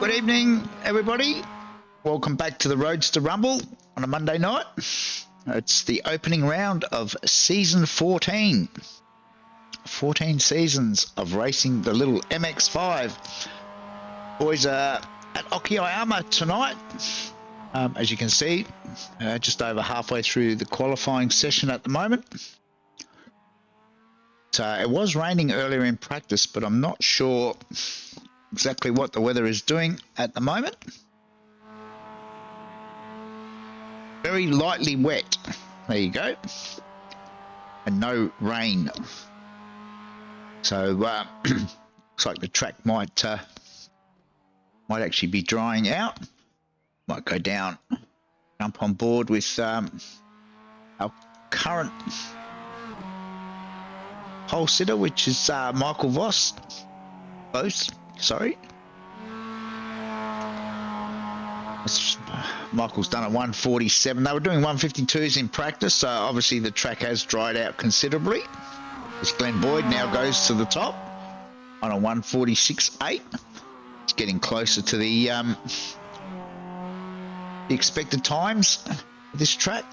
Good evening, everybody. Welcome back to the Roadster Rumble on a Monday night. It's the opening round of Season 14. 14 seasons of racing the little MX-5. Boys are at Okayama tonight. As you can see, just over halfway through the qualifying session at the moment. It was raining earlier in practice, but I'm not sure exactly what the weather is doing at the moment. Very lightly wet. There you go. And no rain. So looks like the track might actually be drying out. Might go down, jump on board with our current pole sitter, which is Michael Voss. Sorry. Michael's done a 147. They were doing 152s in practice, so obviously the track has dried out considerably. This Glenn Boyd now goes to the top on a 146.8. It's getting closer to the expected times for this track.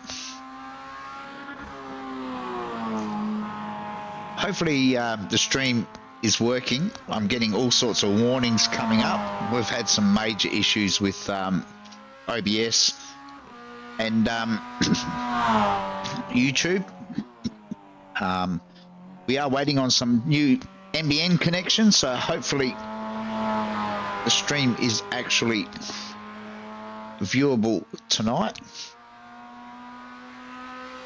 Hopefully the stream is working. I'm getting all sorts of warnings coming up. We've had some major issues with OBS and YouTube. We are waiting on some new NBN connections, so hopefully the stream is actually viewable tonight.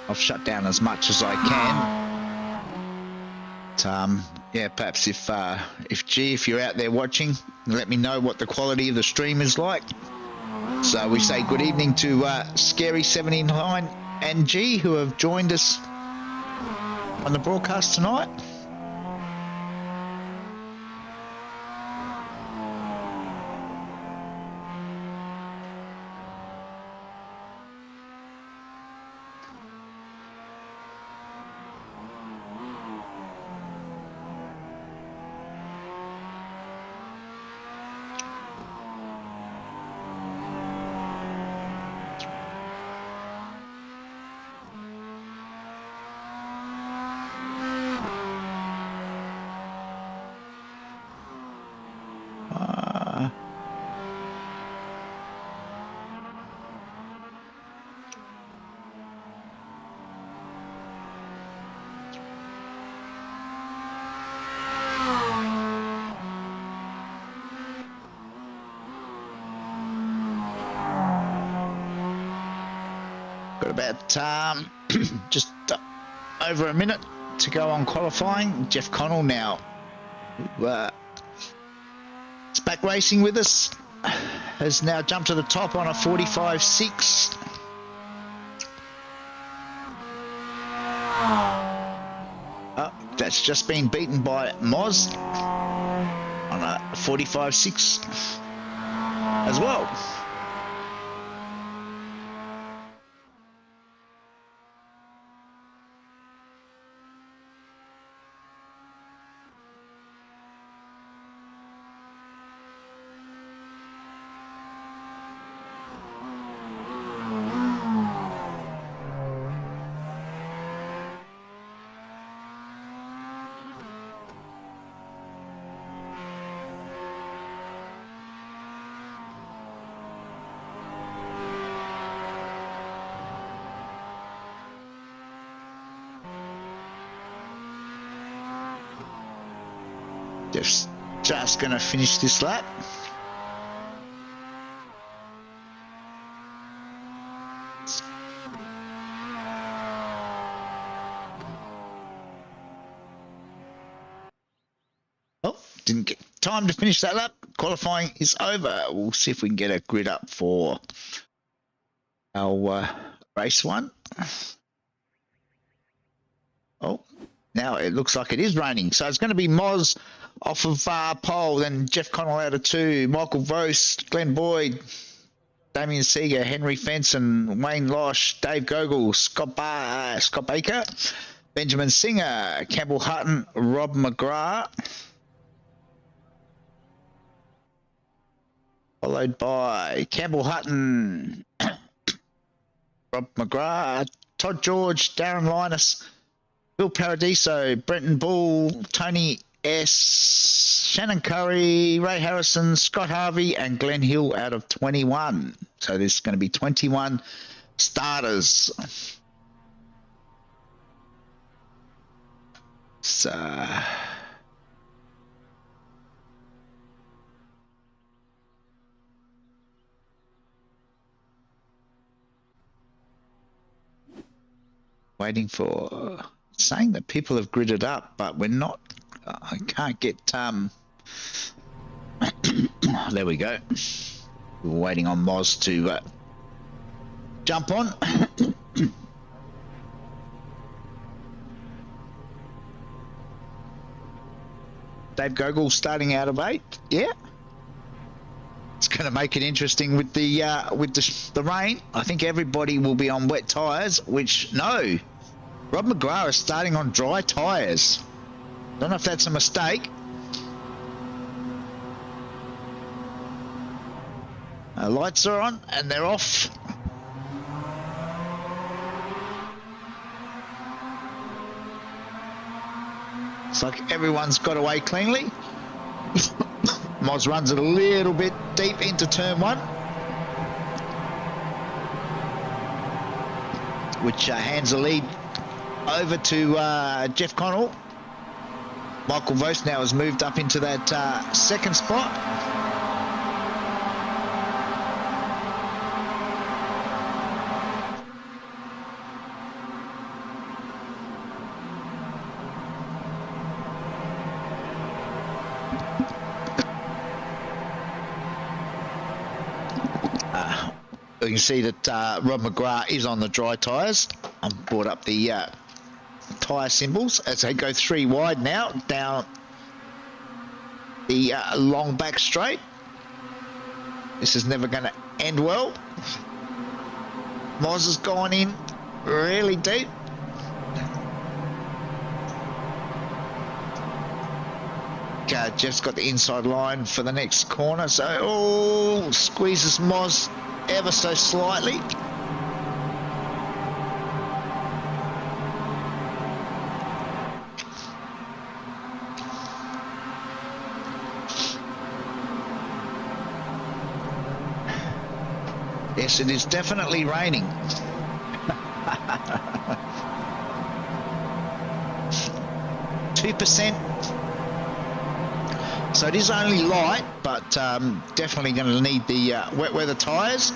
I've shut down as much as I can. Yeah, perhaps if you're out there watching, let me know what the quality of the stream is like. So we say good evening to Scary79 and G, who have joined us on the broadcast tonight. About just over a minute to go on qualifying. Jeff Connell now it's back racing with us, has now jumped to the top on a 45.6. That's just been beaten by Moz on a 45.6 as well. Just gonna finish this lap. Oh, didn't get time to finish that lap. Qualifying is over. We'll see if we can get a grid up for our race one. Oh, now it looks like it is raining, so it's going to be Moz off of pole, then Jeff Connell out of 2, Michael Voss, Glenn Boyd, Damien Seeger, Henry Fenson, Wayne Losh, Dave Gogol, Scott Baker, Benjamin Singer, Campbell Hutton, Rob McGrath, followed by Campbell Hutton, Rob McGrath, Todd George, Darren Linus, Bill Paradiso, Brenton Bull, Tony S, Shannon Curry, Ray Harrison, Scott Harvey, and Glenn Hill out of 21. So there's going to be 21 starters. So waiting for saying that people have gridded up, but we're not. I can't get there we go. We're waiting on Moz to jump on. Dave Gogol starting out of 8. Yeah, it's going to make it interesting with the rain. I think everybody will be on wet tyres, which no, Rob McGrath is starting on dry tyres. Don't know if that's a mistake. Lights are on and they're off. It's like everyone's got away cleanly. Moz runs it a little bit deep into turn 1, which hands the lead over to Jeff Connell. Michael Vos now has moved up into that second spot. You can see that Rob McGrath is on the dry tyres. I've brought up the tyre symbols as they go 3 wide now down the long back straight. This is never going to end well. Moz has gone in really deep. Jeff's got the inside line for the next corner, so squeezes Moz ever so slightly. Yes, it is definitely raining. 2%. So it is only light, but definitely going to need the wet weather tyres.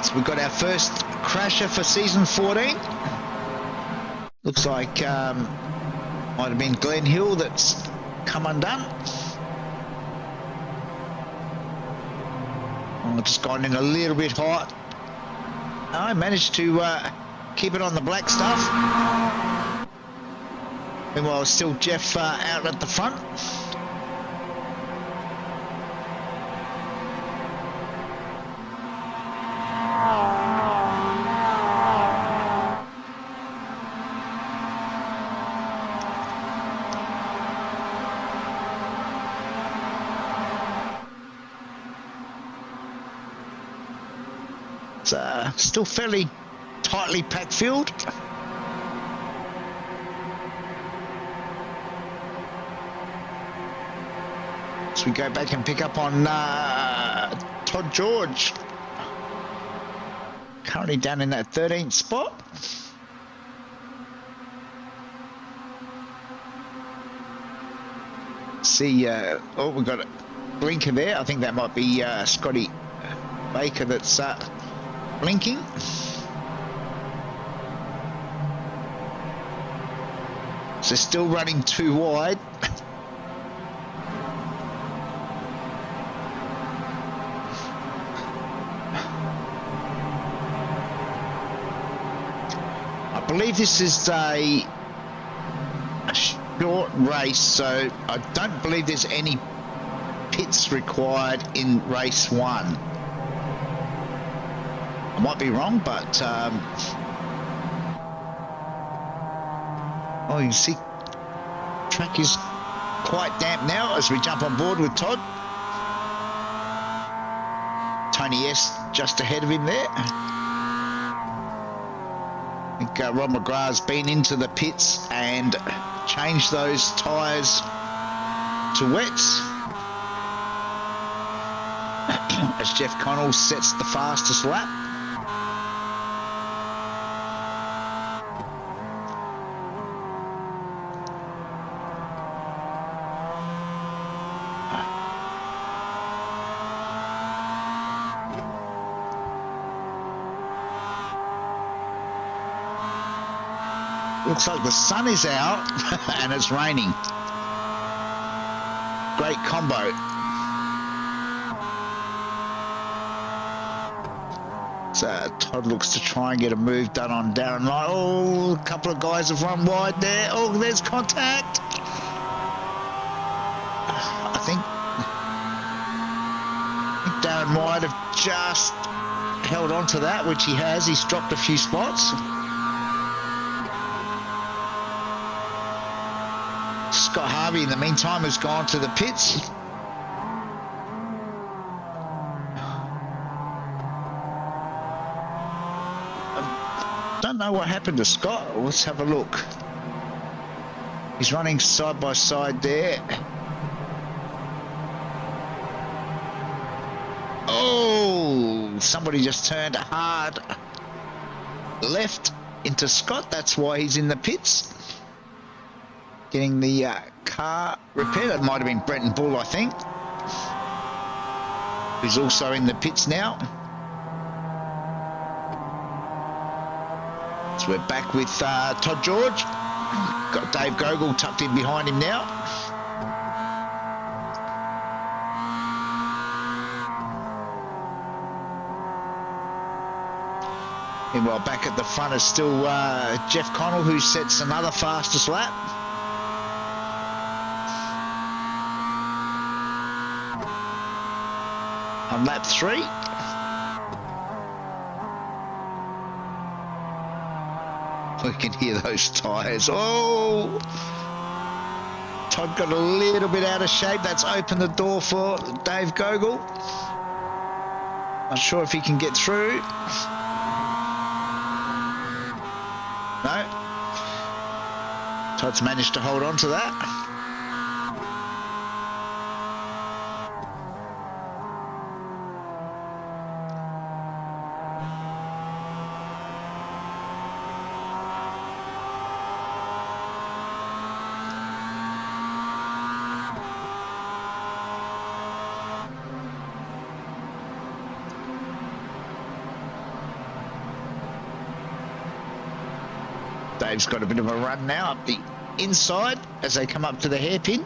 So we've got our first crasher for season 14. Looks like might have been Glenn Hill that's come undone. Just gone in a little bit hot. I managed to keep it on the black stuff. Meanwhile, still Jeff out at the front. It's still fairly tightly packed field. So we go back and pick up on Todd George. Currently down in that 13th spot. See, we've got a blinker there. I think that might be Scotty Baker that's blinking. So still running 2 wide. I believe this is a short race, so I don't believe there's any pits required in race 1. I might be wrong, but you can see track is quite damp now as we jump on board with Todd. Tony S just ahead of him there. I think Rob McGrath's been into the pits and changed those tyres to wets. As Jeff Connell sets the fastest lap. Looks like the sun is out and it's raining. Great combo. So Todd looks to try and get a move done on Darren Light. Oh, a couple of guys have run wide there. Oh, there's contact. I think Darren might have just held on to that, which he has. He's dropped a few spots. Scott Harvey, in the meantime, has gone to the pits. Don't know what happened to Scott. Let's have a look. He's running side by side there. Oh, somebody just turned hard left into Scott. That's why he's in the pits. Getting the car repaired. It might have been Brenton Bull, I think. Who's also in the pits now. So we're back with Todd George. Got Dave Gogol tucked in behind him now. Meanwhile, back at the front is still Jeff Connell, who sets another fastest lap. On lap 3. We can hear those tyres. Oh! Todd got a little bit out of shape. That's opened the door for Dave Gogol. Not sure if he can get through. No. Todd's managed to hold on to that. Dave's got a bit of a run now up the inside as they come up to the hairpin.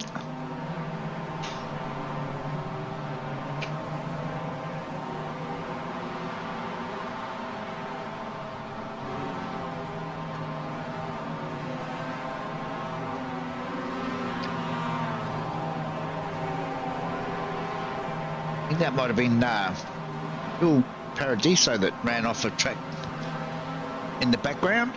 I think that might have been Bill Paradiso that ran off a track in the background.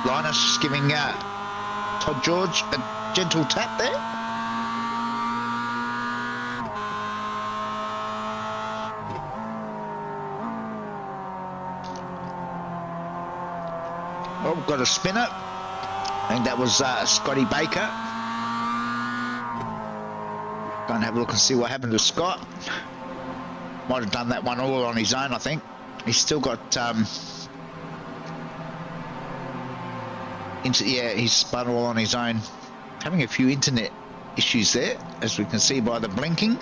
Linus just giving Todd George a gentle tap there. Oh, we've got a spinner. I think that was Scotty Baker. Go and have a look and see what happened to Scott. Might have done that one all on his own, I think. He's still got... he's spun all on his own. Having a few internet issues there, as we can see by the blinking.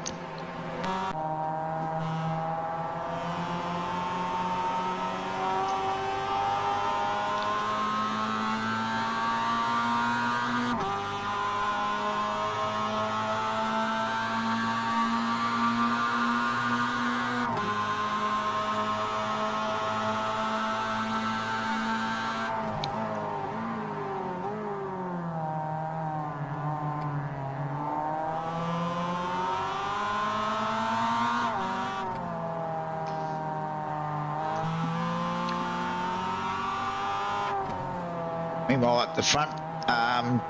Meanwhile, at the front,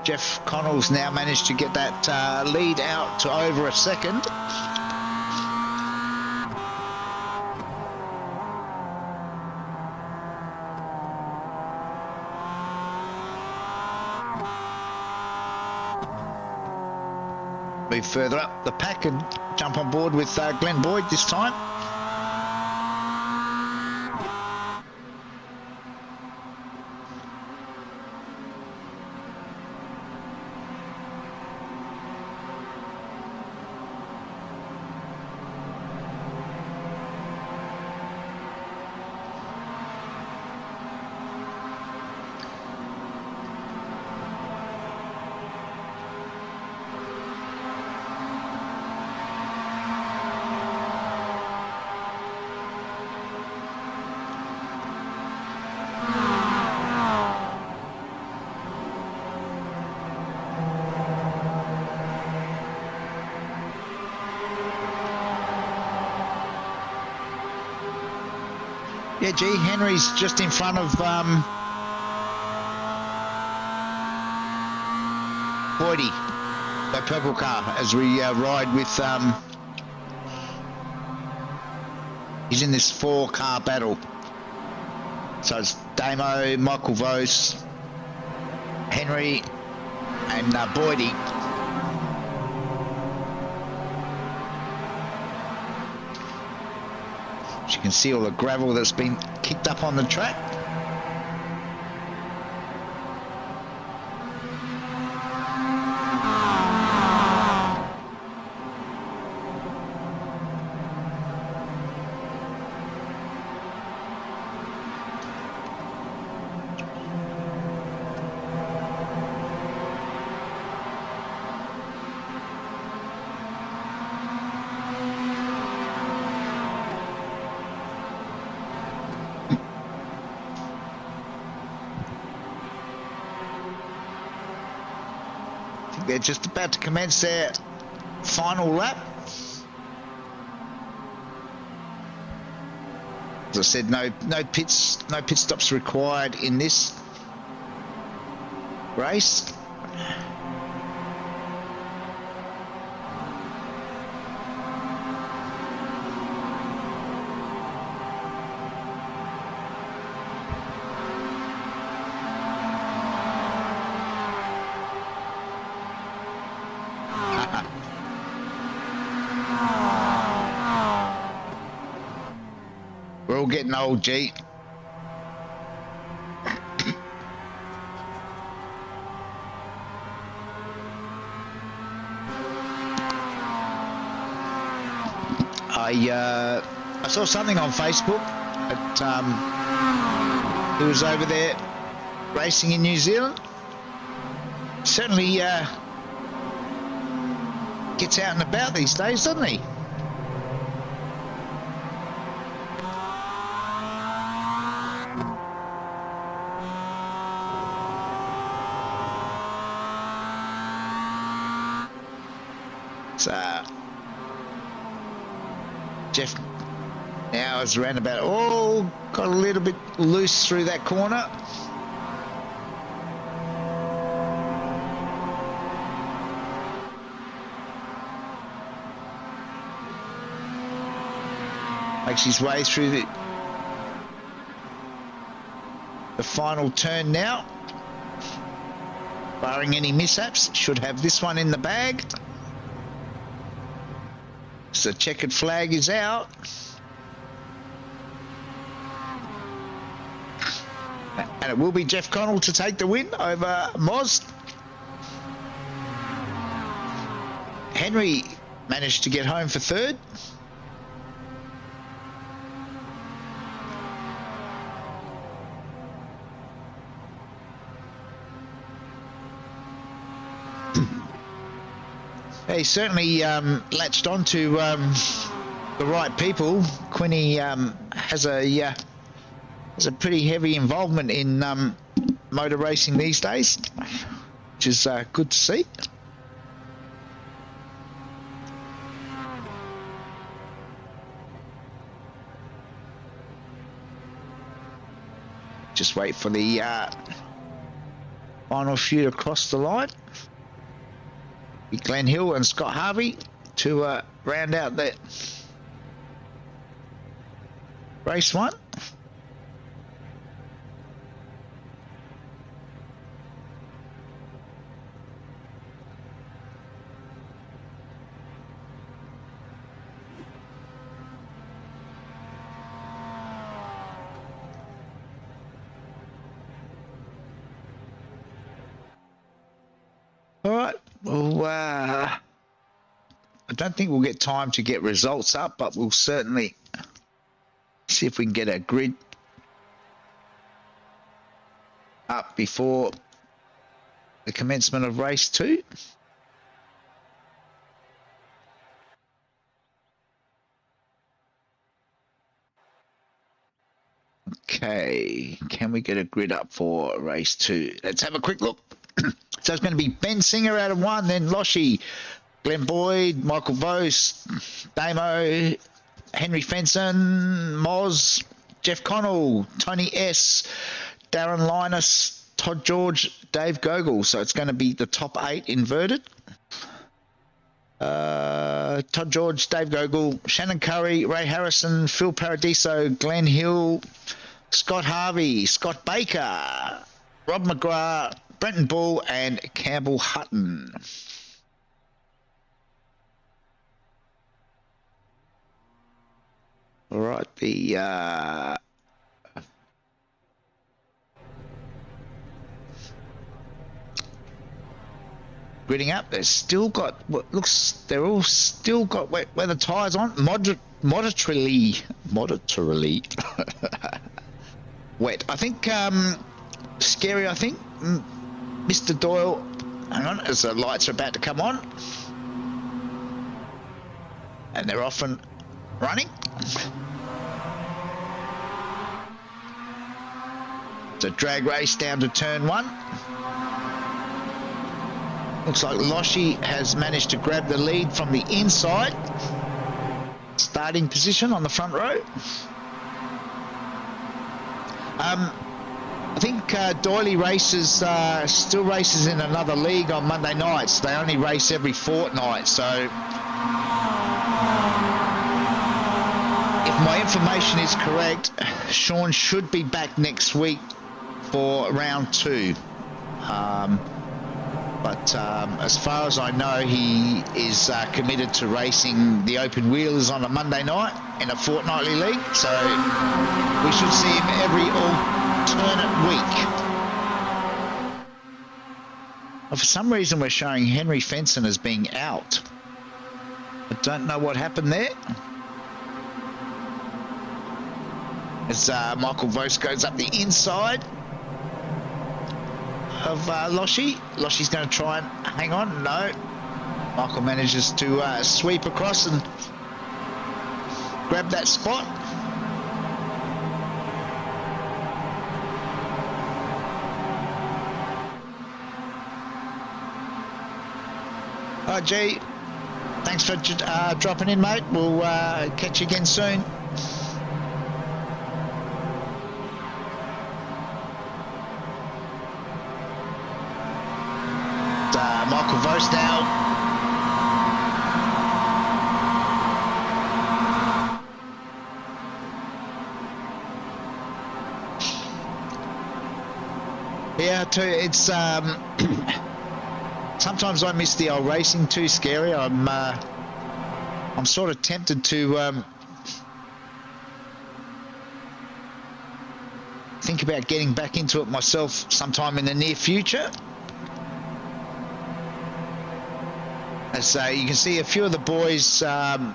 Jeff Connell's now managed to get that lead out to over a second. Move further up the pack and jump on board with Glenn Boyd this time. Yeah, gee, Henry's just in front of Boydie, the purple car, as we ride with. He's in this 4-car battle. So it's Damo, Michael Vos, Henry, and Boydie. You can see all the gravel that's been kicked up on the track. They're just about to commence their final lap. As I said, no pit stops required in this race. We're all getting old, G. I saw something on Facebook that who was over there racing in New Zealand. Certainly gets out and about these days, doesn't he? Jeff now is around about, got a little bit loose through that corner. Makes his way through the final turn now. Barring any mishaps, should have this one in the bag. So the checkered flag is out. And it will be Jeff Connell to take the win over Moz. Henry managed to get home for third. He certainly latched on to the right people. Quinny has a pretty heavy involvement in motor racing these days, which is good to see. Just wait for the Final few to cross the line. Glenn Hill and Scott Harvey to round out that race one. All right. Well, I don't think we'll get time to get results up, but we'll certainly see if we can get a grid up before the commencement of race 2. Okay, can we get a grid up for race 2? Let's have a quick look. So it's going to be Ben Singer out of 1, then Loshi, Glenn Boyd, Michael Vose, Damo, Henry Fenson, Moz, Jeff Connell, Tony S, Darren Linus, Todd George, Dave Gogol. So it's going to be the top 8 inverted. Todd George, Dave Gogol, Shannon Curry, Ray Harrison, Phil Paradiso, Glenn Hill, Scott Harvey, Scott Baker, Rob McGrath, Brenton Bull, and Campbell Hutton. All right, the gridding up. They've still got what looks. They're all still got weather tyres on. Moderately wet. I think scary. I think Mr. Doyle. Hang on, as the lights are about to come on, and they're off and running. It's a drag race down to turn 1. Looks like Loshi has managed to grab the lead from the inside. Starting position on the front row. I think Doyley races still races in another league on Monday nights. They only race every fortnight, so if my information is correct, Sean should be back next week for round 2. But as far as I know, he is committed to racing the open wheelers on a Monday night in a fortnightly league. So we should see him every alternate week. Well, for some reason, we're showing Henry Fenson as being out. I don't know what happened there. As Michael Vose goes up the inside of Loshi. Loshi's going to try and hang on. No. Michael manages to sweep across and grab that spot. Hi, G. Thanks for dropping in, mate. We'll catch you again soon. Michael Vose now. Yeah, it's sometimes I miss the old racing too, Scary. I'm sort of tempted to think about getting back into it myself sometime in the near future. As you can see, a few of the boys have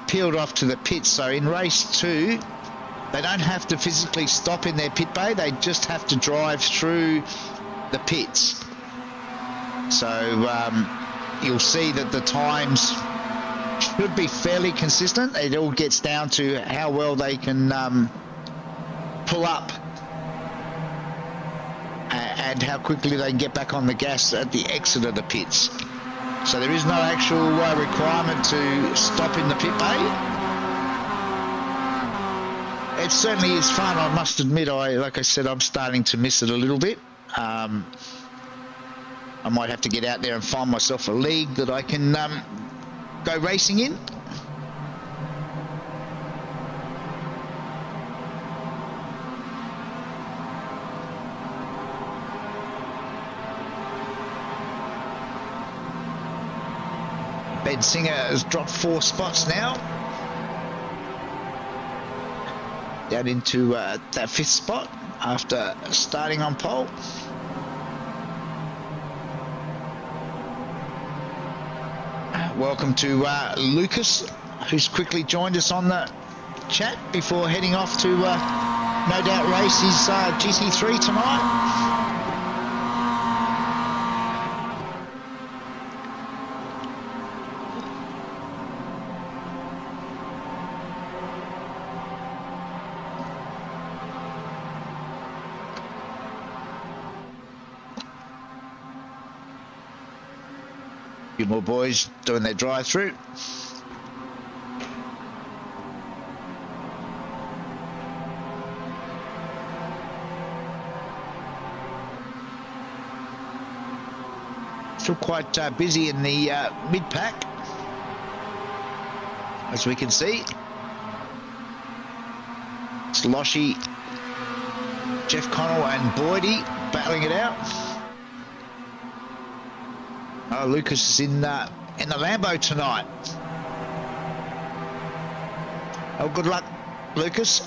peeled off to the pits. So in race 2, they don't have to physically stop in their pit bay. They just have to drive through the pits. So you'll see that the times should be fairly consistent. It all gets down to how well they can pull up and how quickly they can get back on the gas at the exit of the pits. So there is no actual requirement to stop in the pit bay. It certainly is fun. I must admit, like I said, I'm starting to miss it a little bit. I might have to get out there and find myself a league that I can go racing in. Ben Singer has dropped 4 spots now, down into that 5th spot after starting on pole. Welcome to Lucas, who's quickly joined us on the chat before heading off to no doubt race his GT3 tonight. Few more boys doing their drive-through. Still quite busy in the mid-pack, as we can see. It's Loshy, Jeff Connell and Boydie battling it out. Oh, Lucas is in the Lambo tonight. Oh, good luck, Lucas.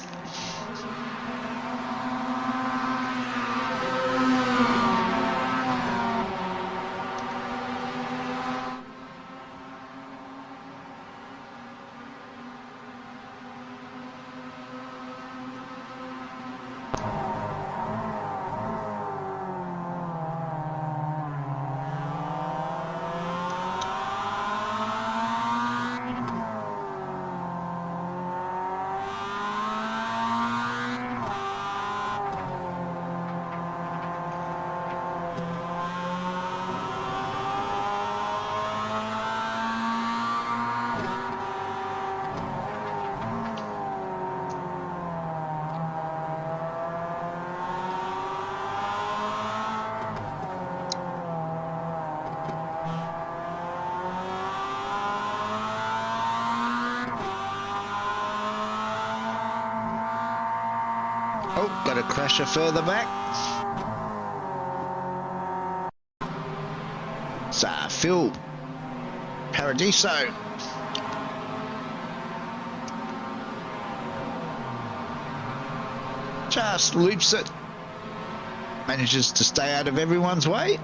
Oh, got a crasher further back. It's Phil Paradiso. Just loops it. Manages to stay out of everyone's way.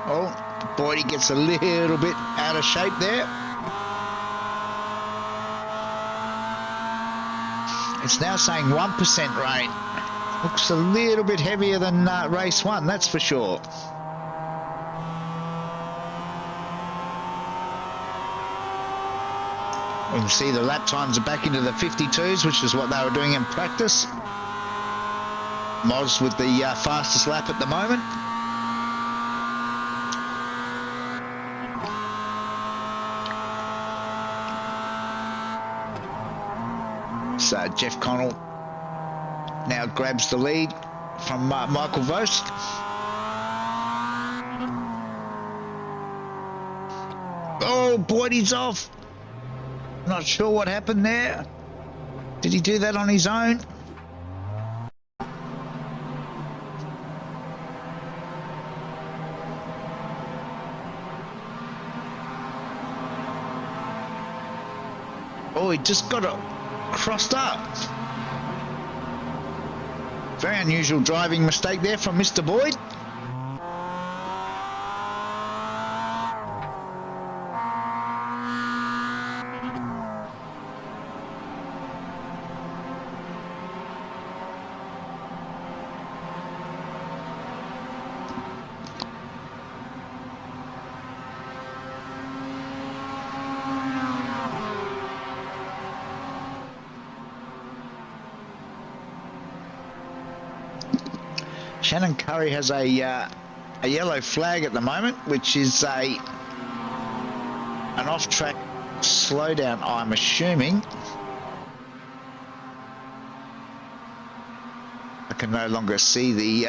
Oh, Boydie gets a little bit out of shape there. It's now saying 1% rain. Looks a little bit heavier than race 1, that's for sure. We can see the lap times are back into the 52s, which is what they were doing in practice. Moz with the fastest lap at the moment. So Jeff Connell now grabs the lead from Michael Vos. Oh, Boydie's off. Not sure what happened there. Did he do that on his own? Oh, he just got it crossed up. Very unusual driving mistake there from Mr. Boyd. Shannon Curry has a a yellow flag at the moment, which is an off-track slowdown, I'm assuming. I can no longer see the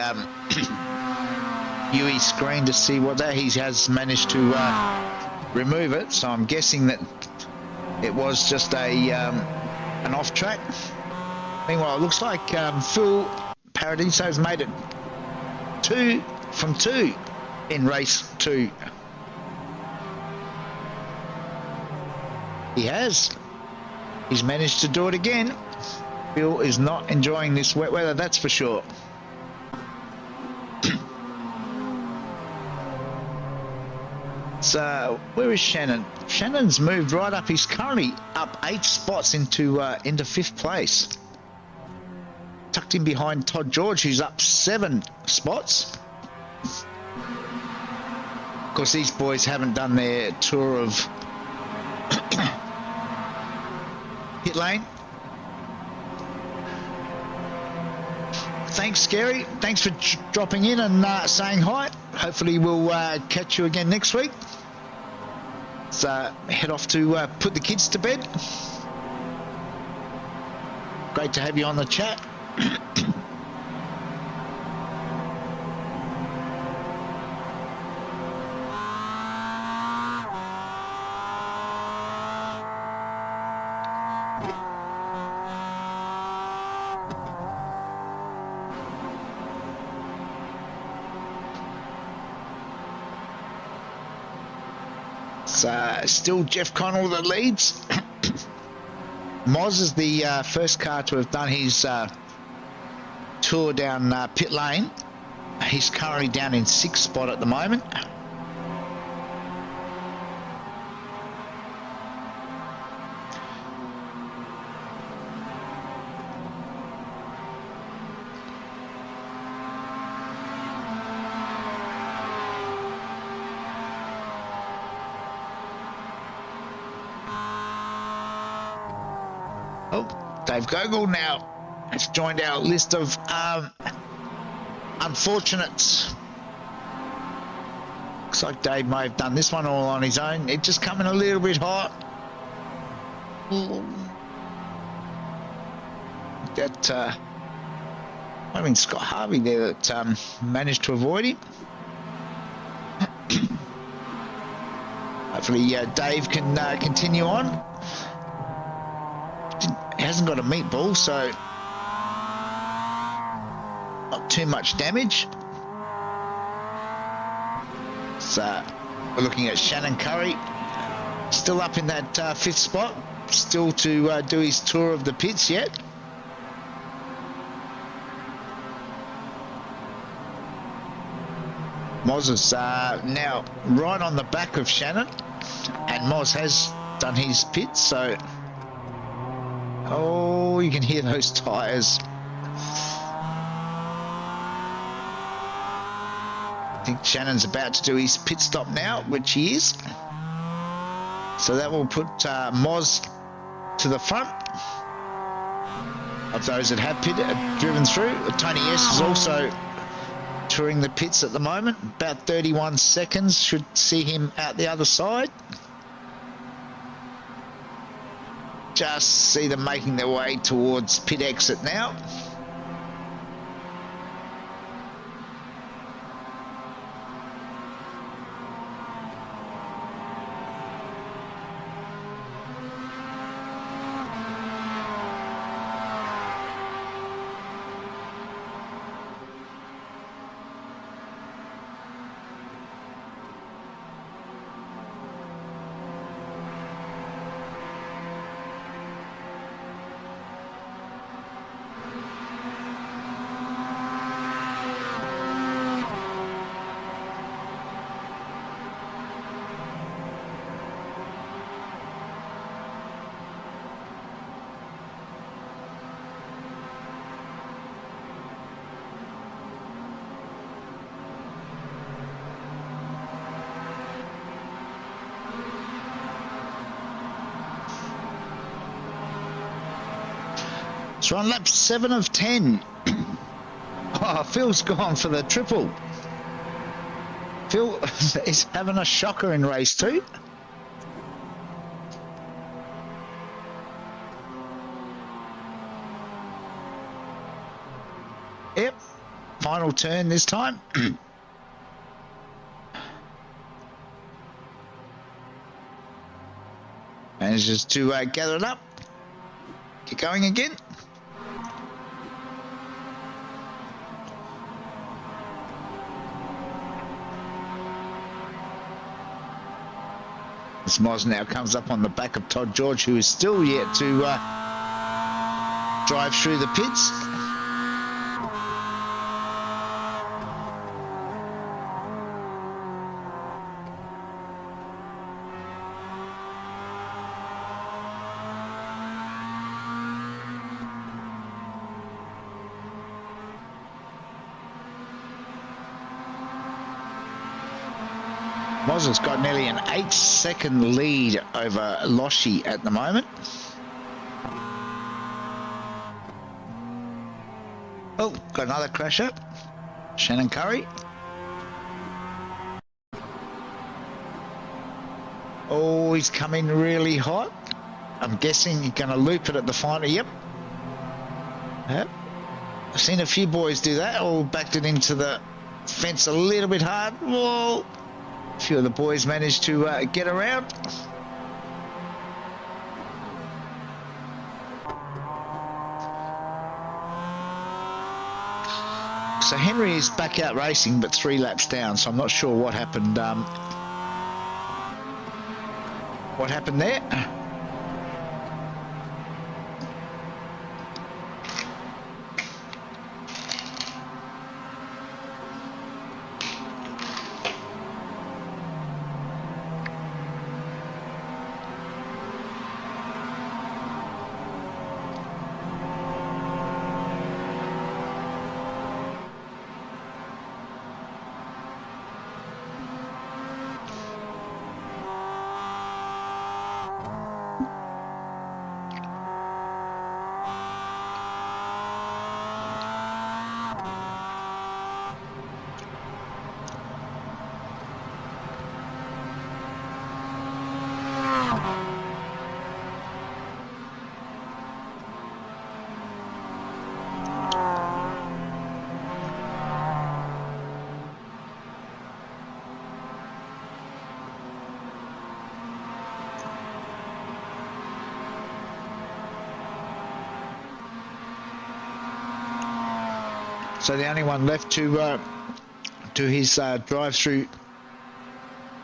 UE screen to see what that. He has managed to remove it, so I'm guessing that it was just an off-track. Meanwhile, it looks like Phil Paradiso's made it 2 from 2 in race 2. He has. He's managed to do it again. Phil is not enjoying this wet weather, that's for sure. So, where is Shannon? Shannon's moved right up. He's currently up 8 spots into 5th place. Tucked in behind Todd George, who's up 7 spots. Of course, these boys haven't done their tour of pit lane. Thanks, Scary. Thanks for dropping in and saying hi. Hopefully we'll catch you again next week. So head off to put the kids to bed. Great to have you on the chat. Still Jeff Connell that leads. Moz is the first car to have done his tour down pit lane. He's currently down in 6th spot at the moment. Dave Gogol now has joined our list of unfortunates. Looks like Dave may have done this one all on his own. It just coming a little bit hot. That I mean Scott Harvey there that managed to avoid him. Hopefully Dave can continue on. Hasn't got a meatball, so not too much damage. So we're looking at Shannon Curry, still up in that 5th spot, still to do his tour of the pits yet. Moz is now right on the back of Shannon, and Moz has done his pits, so oh, you can hear those tyres. I think Shannon's about to do his pit stop now, which he is. So that will put Moz to the front of those that have driven through. Tony S is also touring the pits at the moment. About 31 seconds should see him out the other side. Just see them making their way towards pit exit now. So on lap 7 of 10. Oh, Phil's gone for the triple. Phil is having a shocker in race 2. Yep, final turn this time. Manages to gather it up. Get going again. As Moz now comes up on the back of Todd George, who is still yet to drive through the pits. Moz has got nearly an 8-second lead over Loshi at the moment. Oh, got another crasher. Shannon Curry. Oh, he's coming really hot. I'm guessing he's going to loop it at the final. Yep. Yep. I've seen a few boys do that. Oh, backed it into the fence a little bit hard. Whoa. A few of the boys managed to get around. So Henry is back out racing, but 3 laps down. So I'm not sure what happened. What happened there? So the only one left to his drive through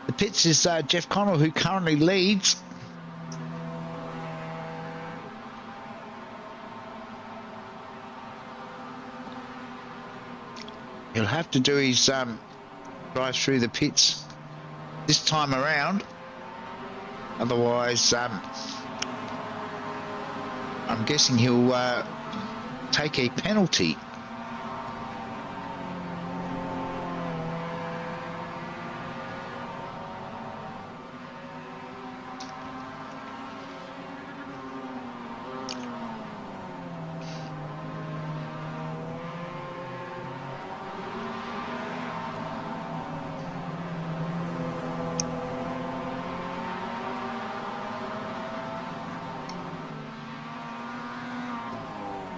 the pits is Jeff Connell, who currently leads. He'll have to do his drive through the pits this time around. Otherwise, I'm guessing he'll take a penalty.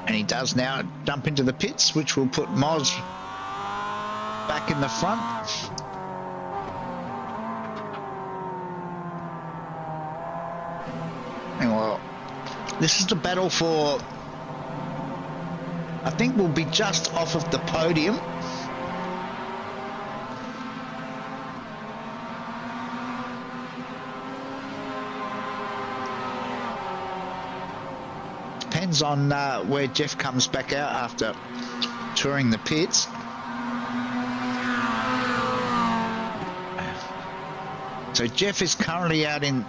And he does now dump into the pits, which will put Moz back in the front. And well, this is the battle for, I think we'll be just off of the podium. Depends on where Jeff comes back out after touring the pits. So Jeff is currently out in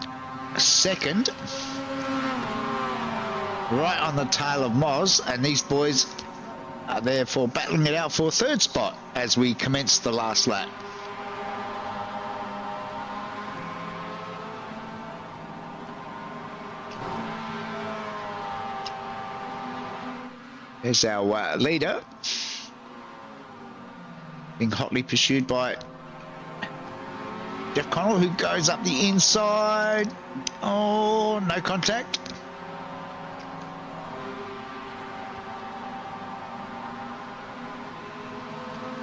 second, right on the tail of Moz, and these boys are therefore battling it out for a third spot as we commence the last lap. There's our leader, being hotly pursued by Jeff Connell, who goes up the inside. Oh, no contact.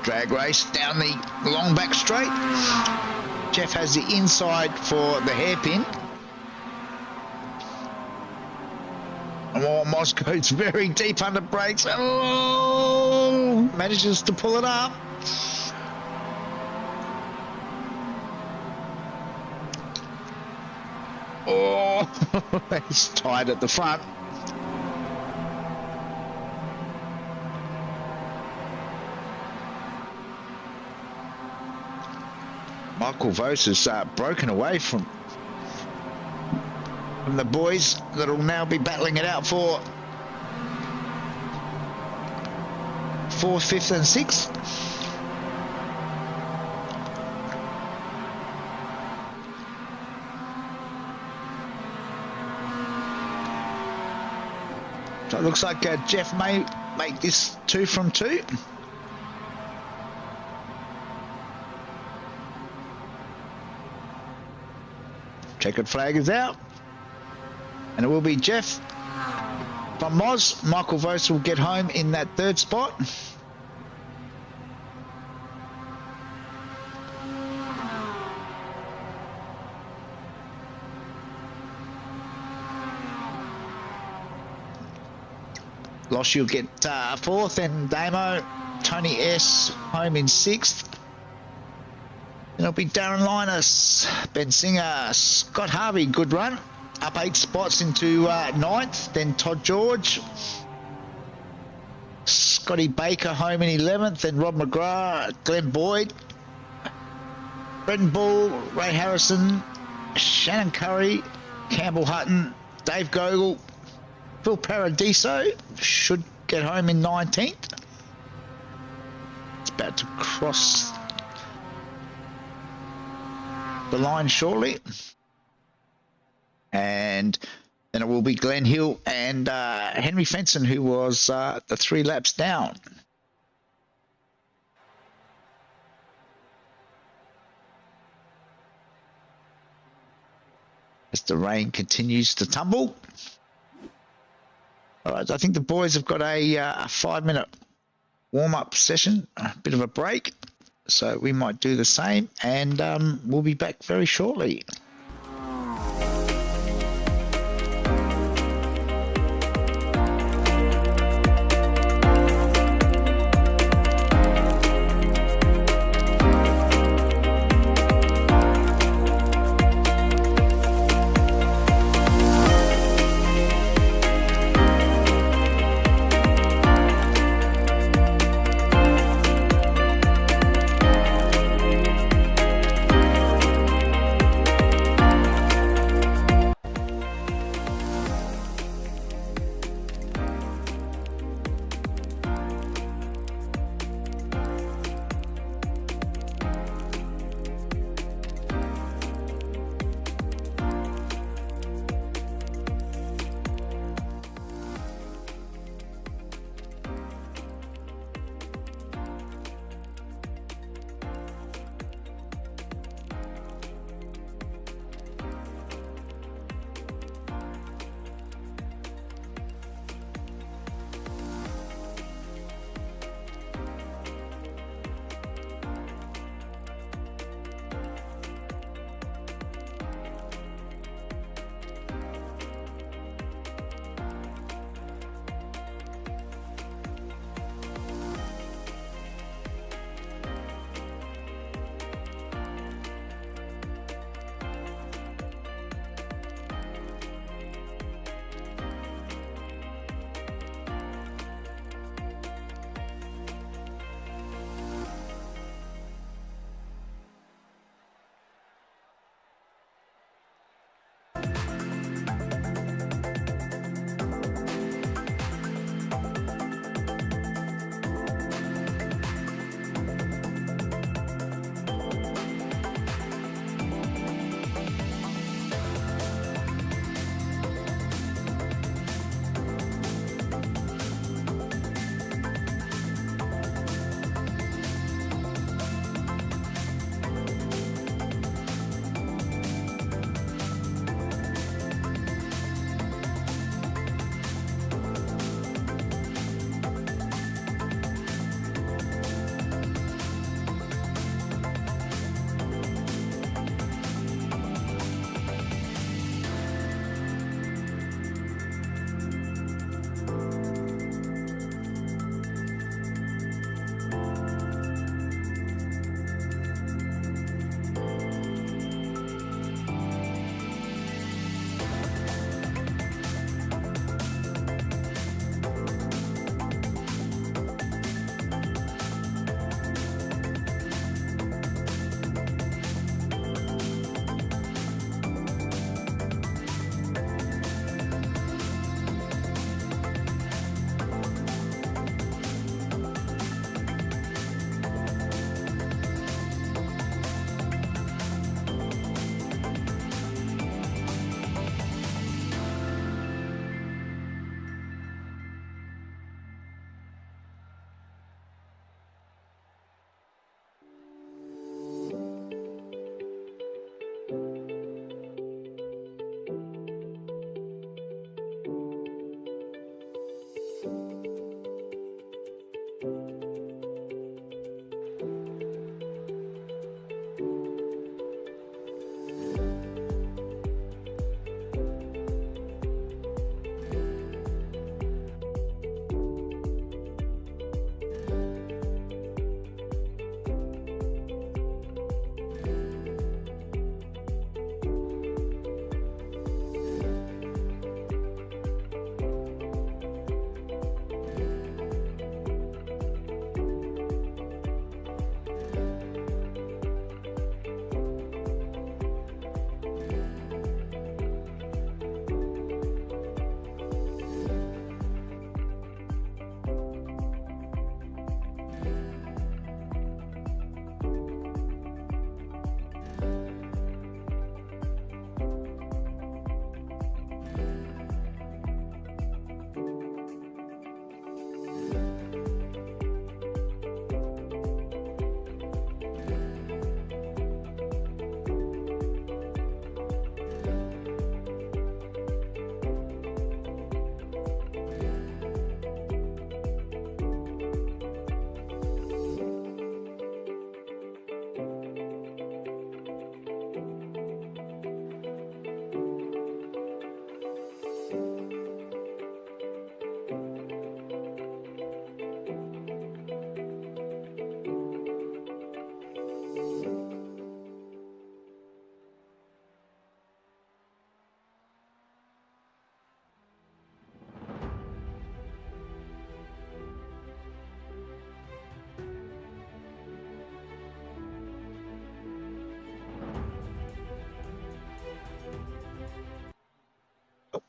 Drag race down the long back straight. Jeff has the inside for the hairpin. Oh, Moscow's very deep under brakes. Oh, manages to pull it up. Oh, he's tied at the front. Michael Vos has broken away from the boys that will now be battling it out for 4th, 5th and 6th. So it looks like Jeff may make this 2 from 2. Checkered flag is out. And it will be Jeff from Moz. Michael Vos will get home in that 3rd spot. Losh, you'll get 4th, and Damo, Tony S home in 6th. Then it'll be Darren Linus, Ben Singer, Scott Harvey, good run. Up 8 spots into 9th. Then Todd George. Scotty Baker home in 11th. Then Rob McGrath, Glenn Boyd. Brendan Bull, Ray Harrison, Shannon Curry, Campbell Hutton, Dave Gogol, Phil Paradiso should get home in 19th. It's about to cross the line shortly. And then it will be Glenn Hill and Henry Fenson, who was the 3 laps down. As the rain continues to tumble. All right, I think the boys have got a 5-minute warm-up session, a bit of a break. So we might do the same, and we'll be back very shortly.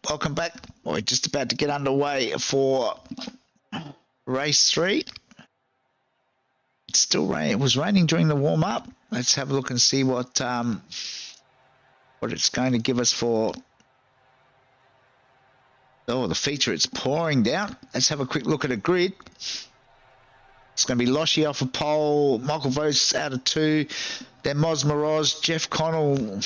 Welcome back. We're just about to get underway for race 3. It's still raining. It was raining during the warm-up. Let's have a look and see what it's going to give us for. Oh, the feature, it's pouring down. Let's have a quick look at a grid. It's going to be Loshi off a pole, Michael Vos out of 2, then Moz Moroz, Jeff Connell,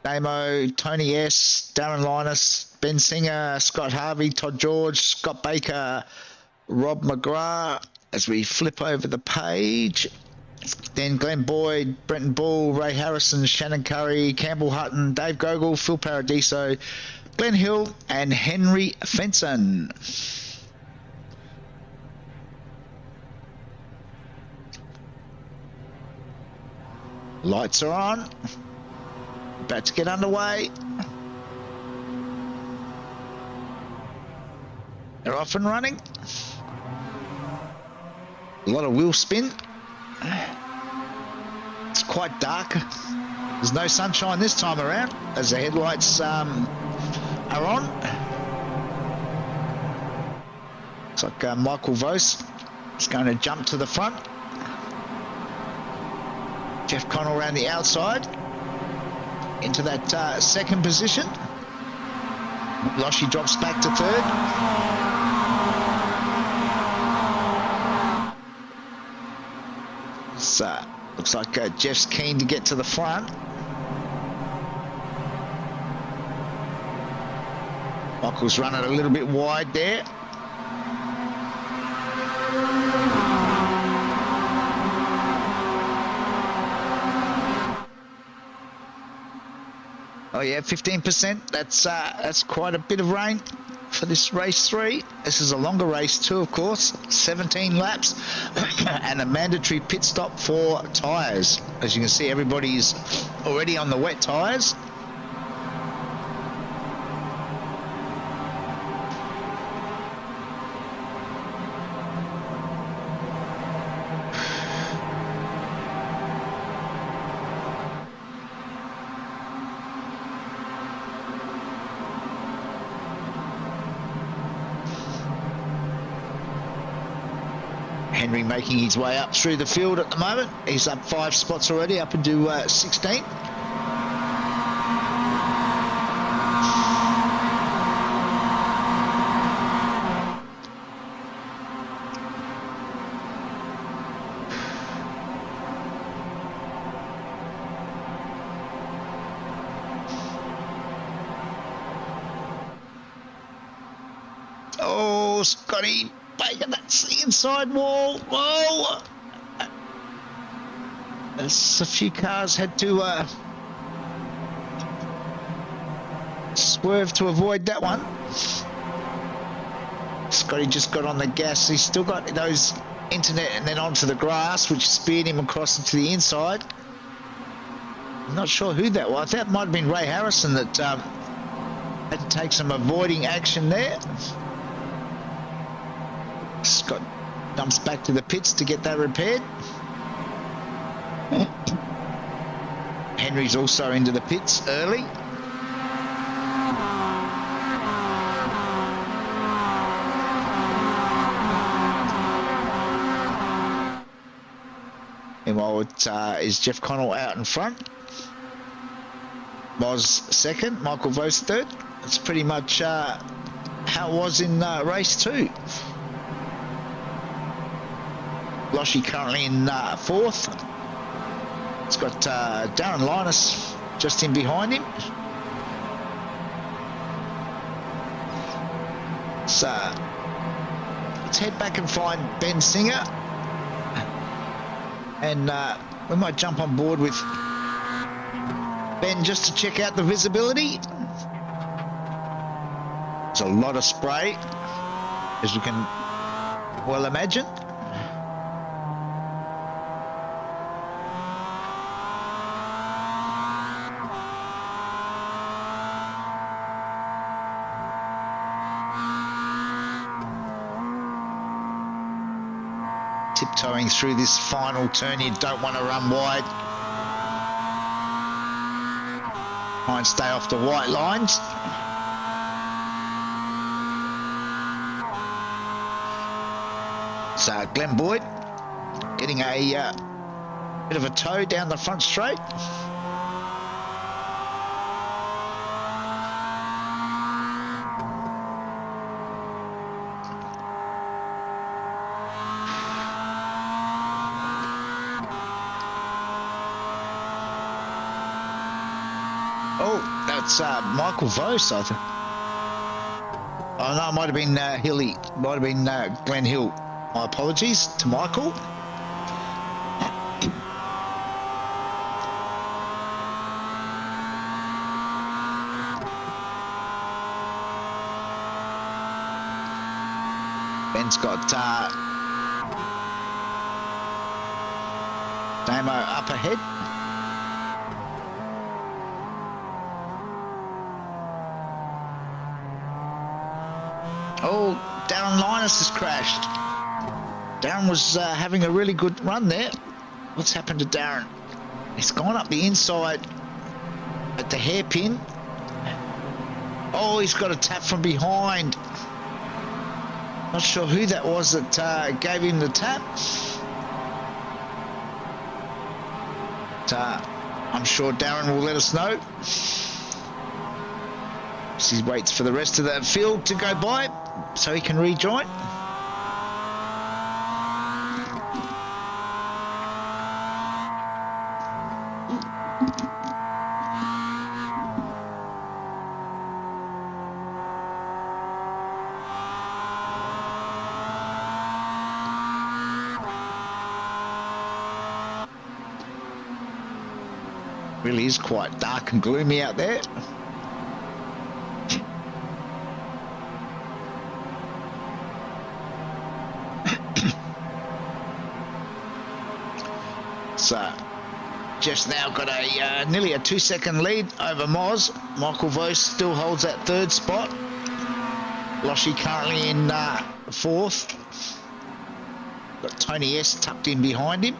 Damo, Tony S, Darren Linus, Ben Singer, Scott Harvey, Todd George, Scott Baker, Rob McGrath. As we flip over the page, then Glenn Boyd, Brenton Bull, Ray Harrison, Shannon Curry, Campbell Hutton, Dave Gogol, Phil Paradiso, Glenn Hill, and Henry Fenson. Lights are on. About to get underway. They're off and running. A lot of wheel spin. It's quite dark. There's no sunshine this time around as the headlights are on. Looks like Michael Vos is going to jump to the front. Jeff Connell around the outside into that second position. Loshi drops back to third. So, looks like Jeff's keen to get to the front. Michael's running a little bit wide there. Oh yeah, 15%. That's quite a bit of rain for this race 3. This is a longer race too, of course. 17 laps and a mandatory pit stop for tyres. As you can see, everybody's already on the wet tyres. Henry making his way up through the field at the moment. He's up 5 spots already, up into 16. Oh, Scotty Baker, that's the inside wall. Whoa! There's a few cars had to swerve to avoid that one. Scotty just got on the gas. He's still got those internet and then onto the grass, which speared him across into the inside. I'm not sure who that was. That might have been Ray Harrison that had to take some avoiding action there. Scott dumps back to the pits to get that repaired. Henry's also into the pits early. Meanwhile, it is Jeff Connell out in front. Moz second, Michael Vos third. That's pretty much how it was in race 2. Loshi currently in 4th. It's got Darren Linus just in behind him. So let's head back and find Ben Singer. And we might jump on board with Ben just to check out the visibility. There's a lot of spray, as you can well imagine. Tiptoeing through this final turn, you don't want to run wide. Try and stay off the white lines. So Glenn Boyd getting a bit of a tow down the front straight. Oh, that's Michael Vos, I think. Oh no, it might have been Hilly. Might have been Glenn Hill. My apologies to Michael. Ben's got Damo up ahead. Oh, Darren Linus has crashed. Darren was having a really good run there. What's happened to Darren? He's gone up the inside at the hairpin. Oh, he's got a tap from behind. Not sure who that was that gave him the tap. But, I'm sure Darren will let us know. As he waits for the rest of the field to go by so he can rejoin. Really is quite dark and gloomy out there. So, just now got a nearly a 2-second lead over Moz. Michael Vos still holds that third spot. Loshi currently in fourth. Got Tony S tucked in behind him.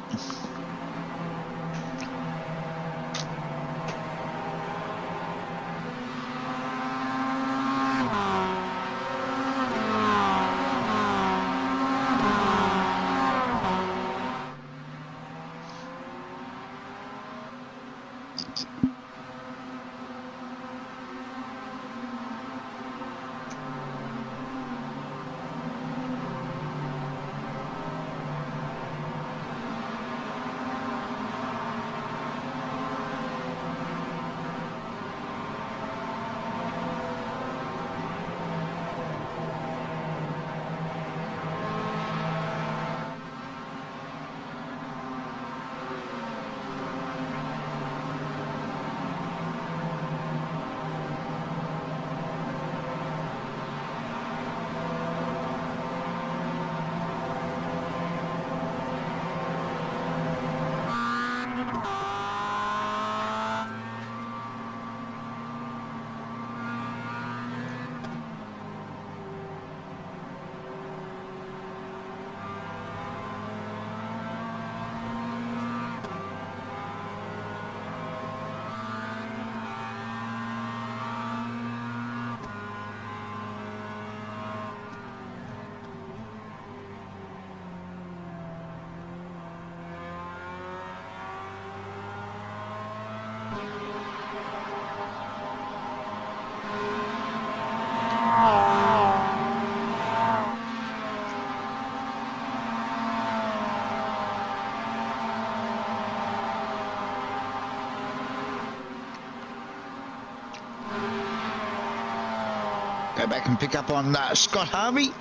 Go back and pick up on Scott Harvey.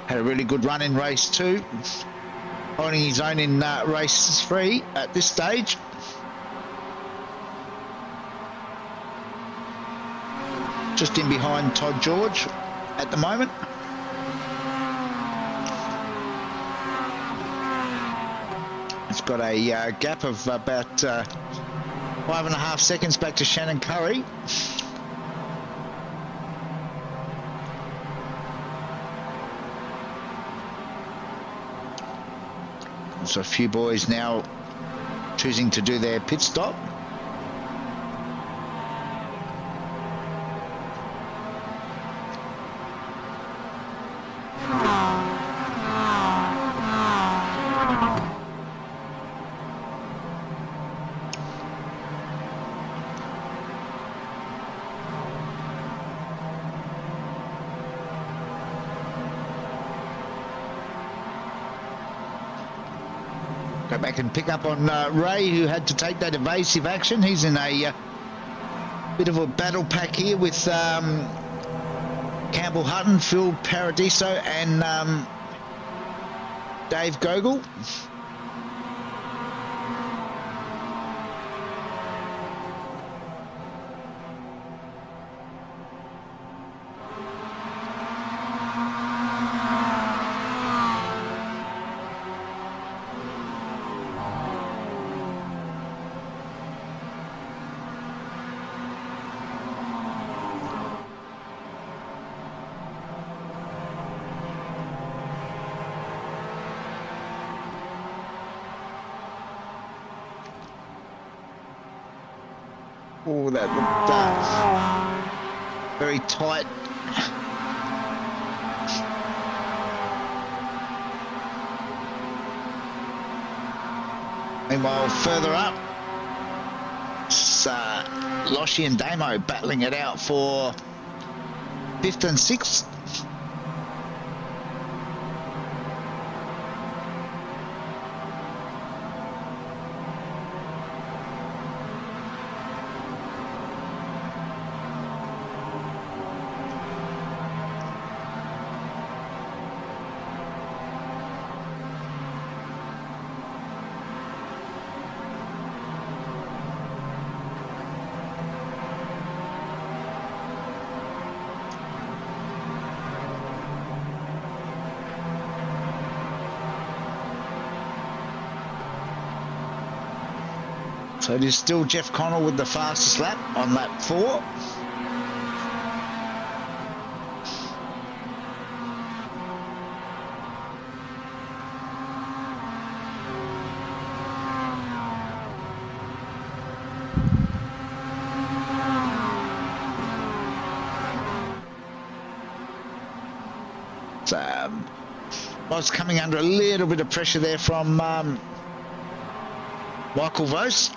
Had a really good run in race 2. Holding his own in race 3 at this stage. Just in behind Todd George at the moment. It's got a gap of about 5.5 seconds back to Shannon Curry. So a few boys now choosing to do their pit stop. Go back and pick up on Ray, who had to take that evasive action. He's in a bit of a battle pack here with Campbell Hutton, Phil Paradiso, and Dave Gogol. Oh, that looked very tight. Meanwhile, further up, it's Loshi and Damo battling it out for 5th and 6th. So it is still Jeff Connell with the fastest lap on lap 4. Was coming under a little bit of pressure there from Michael Vos.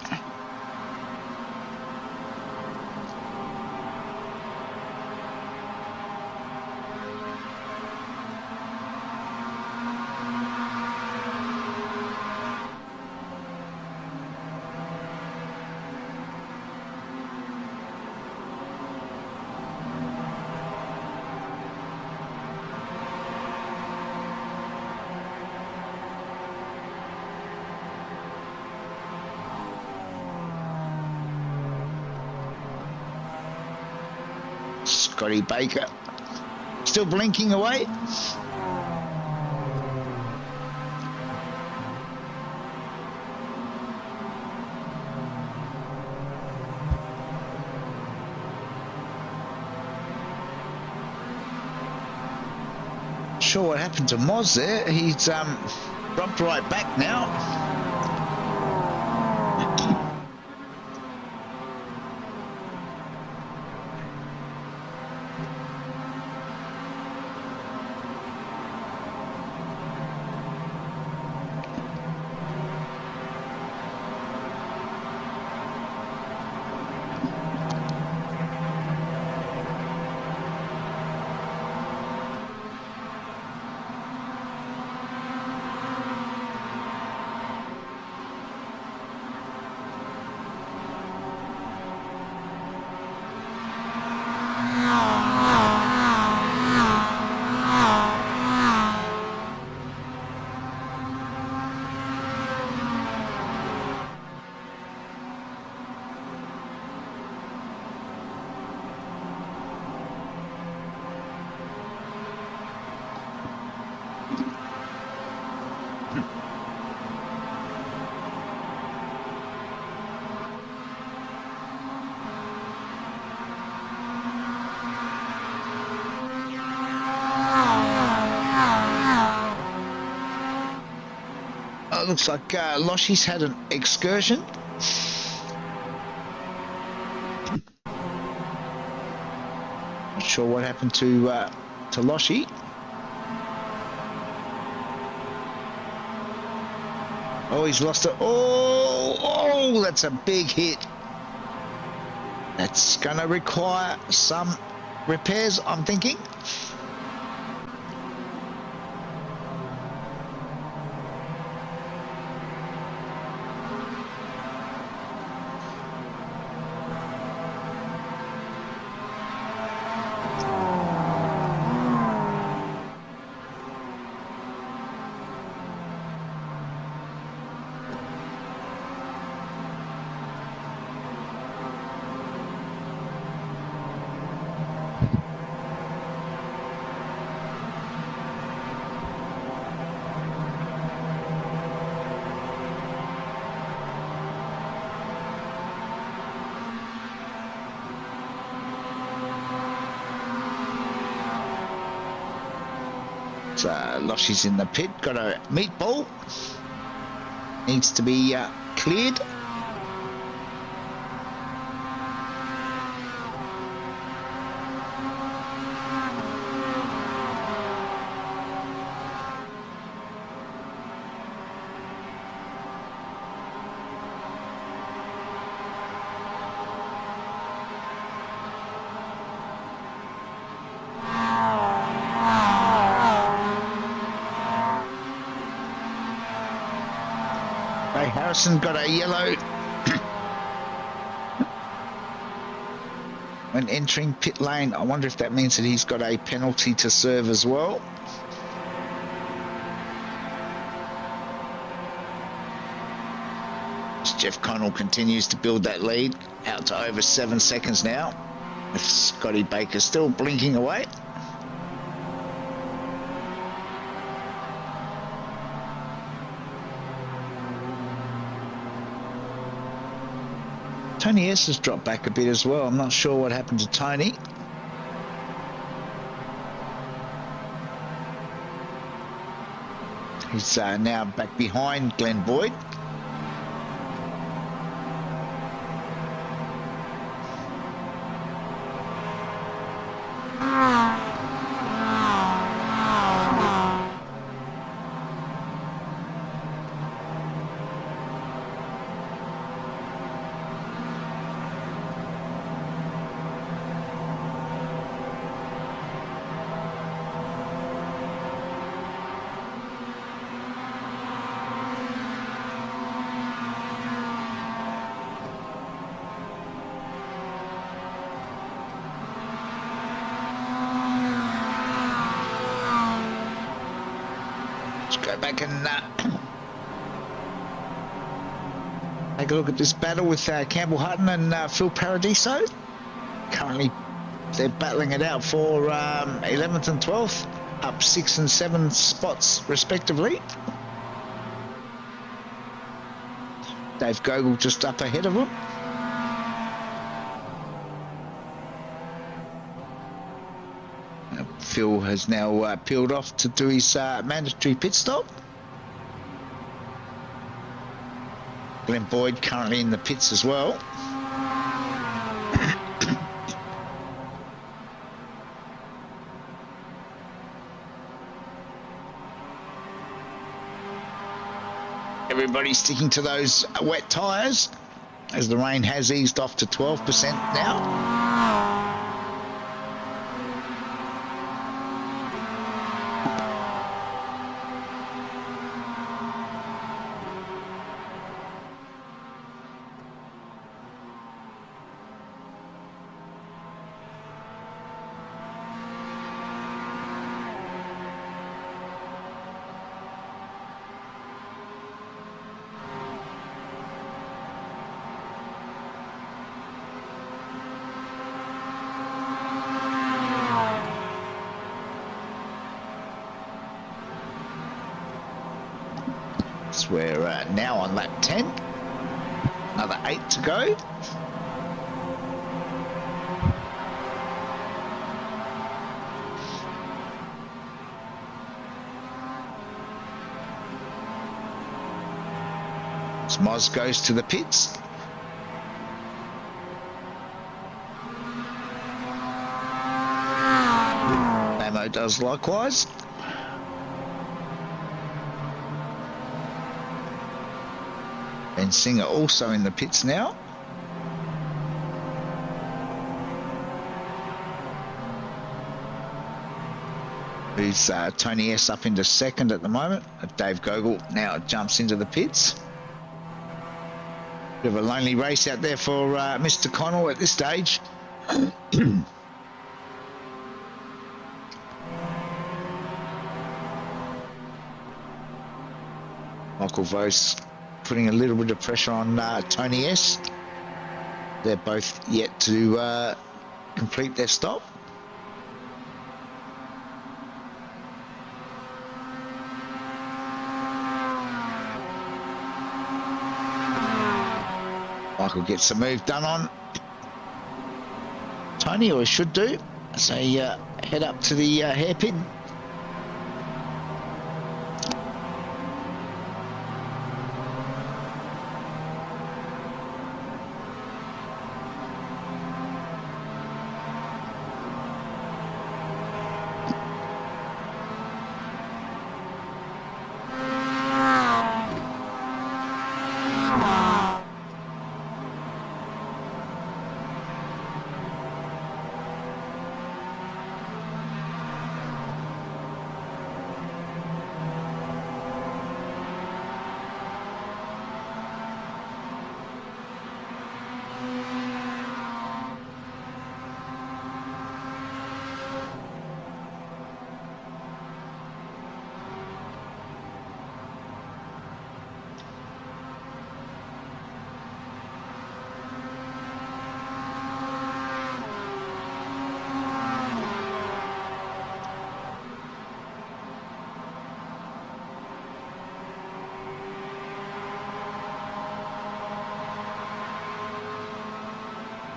Scotty Baker still blinking away. Sure what happened to Moz there. He's dropped right back now. Looks like Loshi's had an excursion. Not sure what happened to Loshi. Oh, he's lost it. Oh, that's a big hit. That's going to require some repairs, I'm thinking. Loshy's in the pit, got a meatball. Needs to be cleared. Harrison got a yellow when entering pit lane. I wonder if that means that he's got a penalty to serve as well. As Jeff Connell continues to build that lead out to over 7 seconds now, with Scotty Baker still blinking away. Tony S has dropped back a bit as well. I'm not sure what happened to Tony. He's now back behind Glenn Boyd. Go back and take a look at this battle with Campbell Hutton and Phil Paradiso. Currently, they're battling it out for 11th and 12th, up 6 and 7 spots respectively. Dave Gogol just up ahead of them. Phil has now peeled off to do his mandatory pit stop. Glenn Boyd currently in the pits as well. Everybody's sticking to those wet tyres as the rain has eased off to 12% now. We're now on lap 10. Another 8 to go. As Moz goes to the pits. Namo does likewise. Ben Singer also in the pits now. Who's Tony S up into second at the moment. Dave Gogol now jumps into the pits. Bit of a lonely race out there for Mr. Connell at this stage. Michael Vos putting a little bit of pressure on Tony S. They're both yet to complete their stop. Michael gets the move done on Tony, or he should do, as they head up to the hairpin.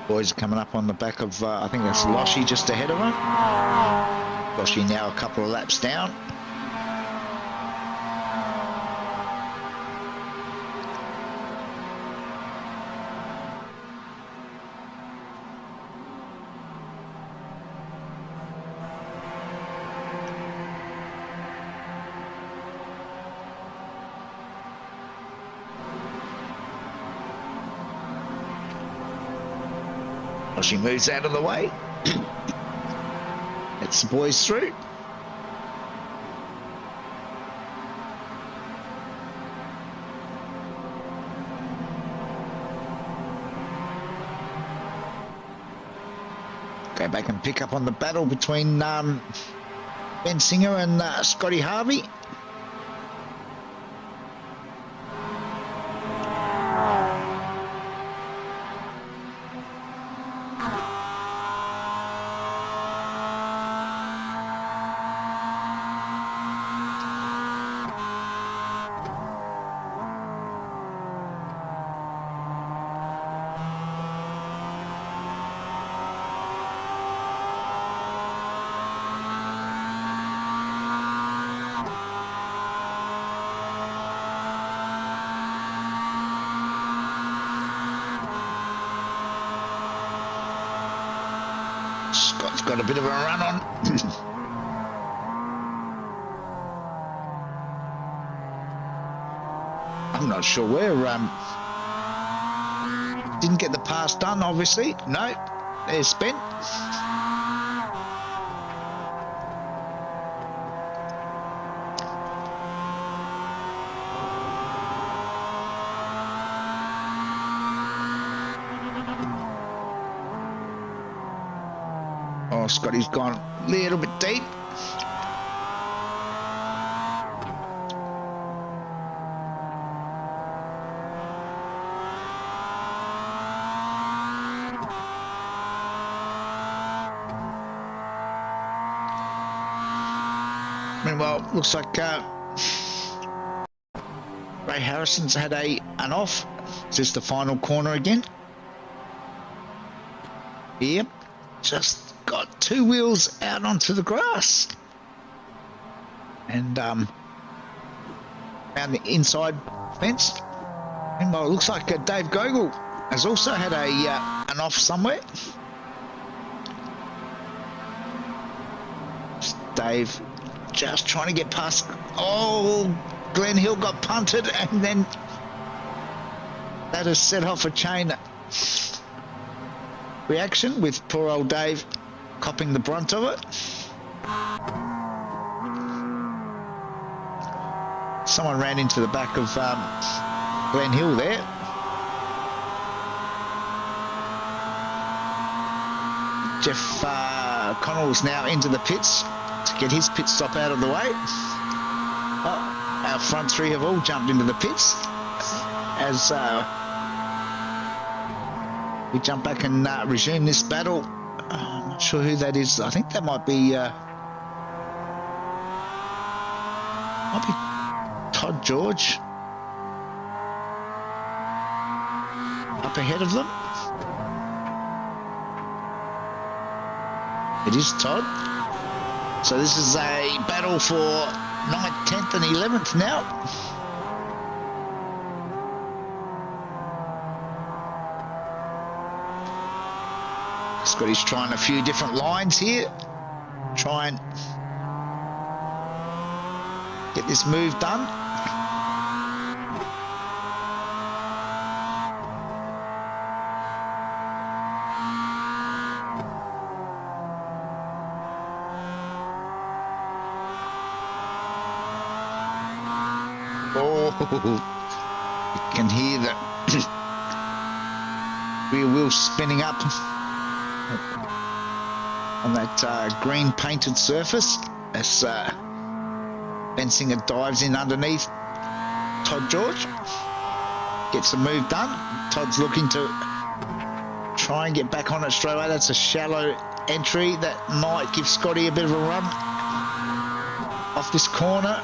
Boys are coming up on the back of, I think that's Loshi just ahead of him. Loshi now a couple of laps down. She moves out of the way. Lets the boys through. Go back and pick up on the battle between Ben Singer and Scotty Harvey. Scott's got a bit of a run on. I'm not sure where. Didn't get the pass done, obviously. No, there's Ben. Oh, Scotty's gone a little bit deep. Meanwhile, looks like Ray Harrison's had an off. Is this the final corner again? Yep, just got two wheels out onto the grass. And around the inside fence. Meanwhile, it looks like Dave Gogol has also had an off somewhere. Dave just trying to get past. Oh, Glenn Hill got punted, and then that has set off a chain reaction with poor old Dave copping the brunt of it. Someone ran into the back of Glenn Hill there. Jeff Connell's now into the pits to get his pit stop out of the way. Oh, our front three have all jumped into the pits as we jump back and resume this battle. I'm not sure who that is. I think that might be Todd George up ahead of them. It is Todd. So this is a battle for 9th, 10th and 11th now. Scotty's trying a few different lines here. Try and get this move done. Oh, you can hear the rear wheel spinning up on that green painted surface as Ben Singer dives in underneath Todd George. Gets the move done. Todd's looking to try and get back on it straight away. That's a shallow entry that might give Scotty a bit of a run off this corner.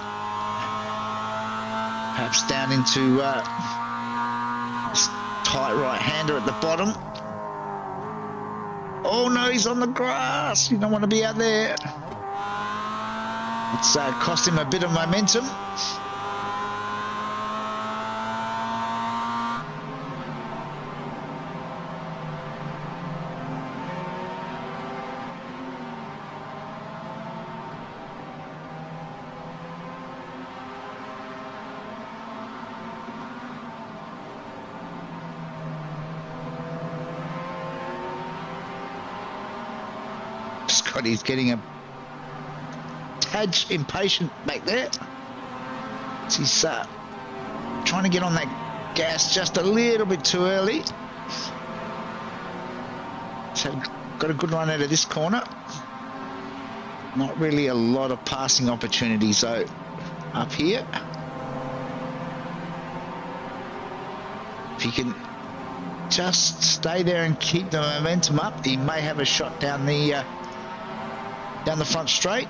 Perhaps down into this tight right-hander at the bottom. Oh no, he's on the grass. You don't want to be out there. It's cost him a bit of momentum. Scott, he's getting a tad impatient back there. He's trying to get on that gas just a little bit too early. So got a good run out of this corner. Not really a lot of passing opportunities though up here. If he can just stay there and keep the momentum up, he may have a shot down the front straight.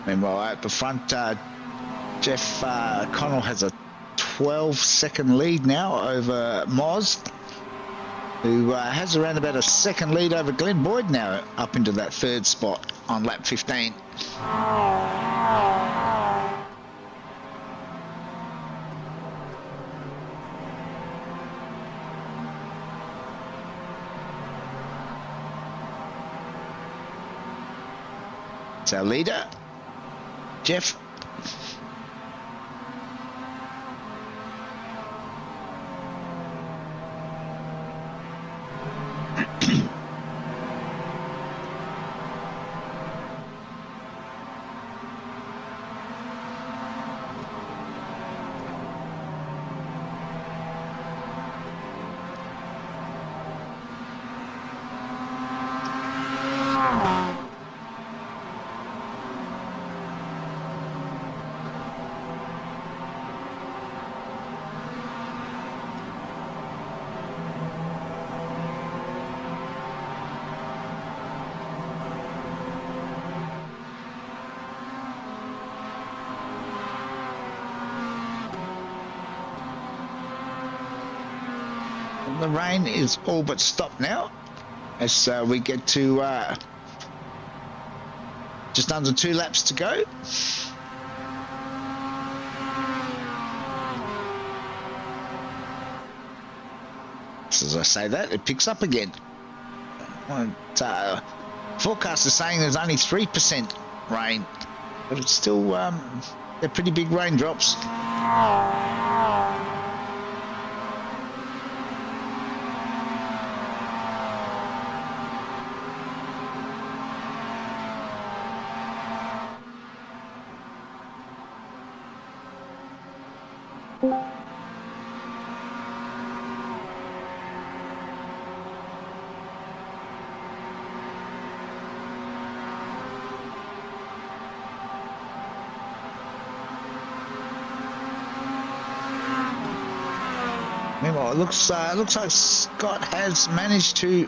Meanwhile, at the front, Jeff Connell has a 12-second lead now over Moz, who has around about a second lead over Glenn Boyd now, up into that third spot on lap 15. It's our leader, Jeff. The rain is all but stopped now as we get to just under 2 laps to go. As I say that, it picks up again. Forecast is saying there's only 3% rain, but it's still they're pretty big raindrops. Meanwhile, it looks like Scott has managed to.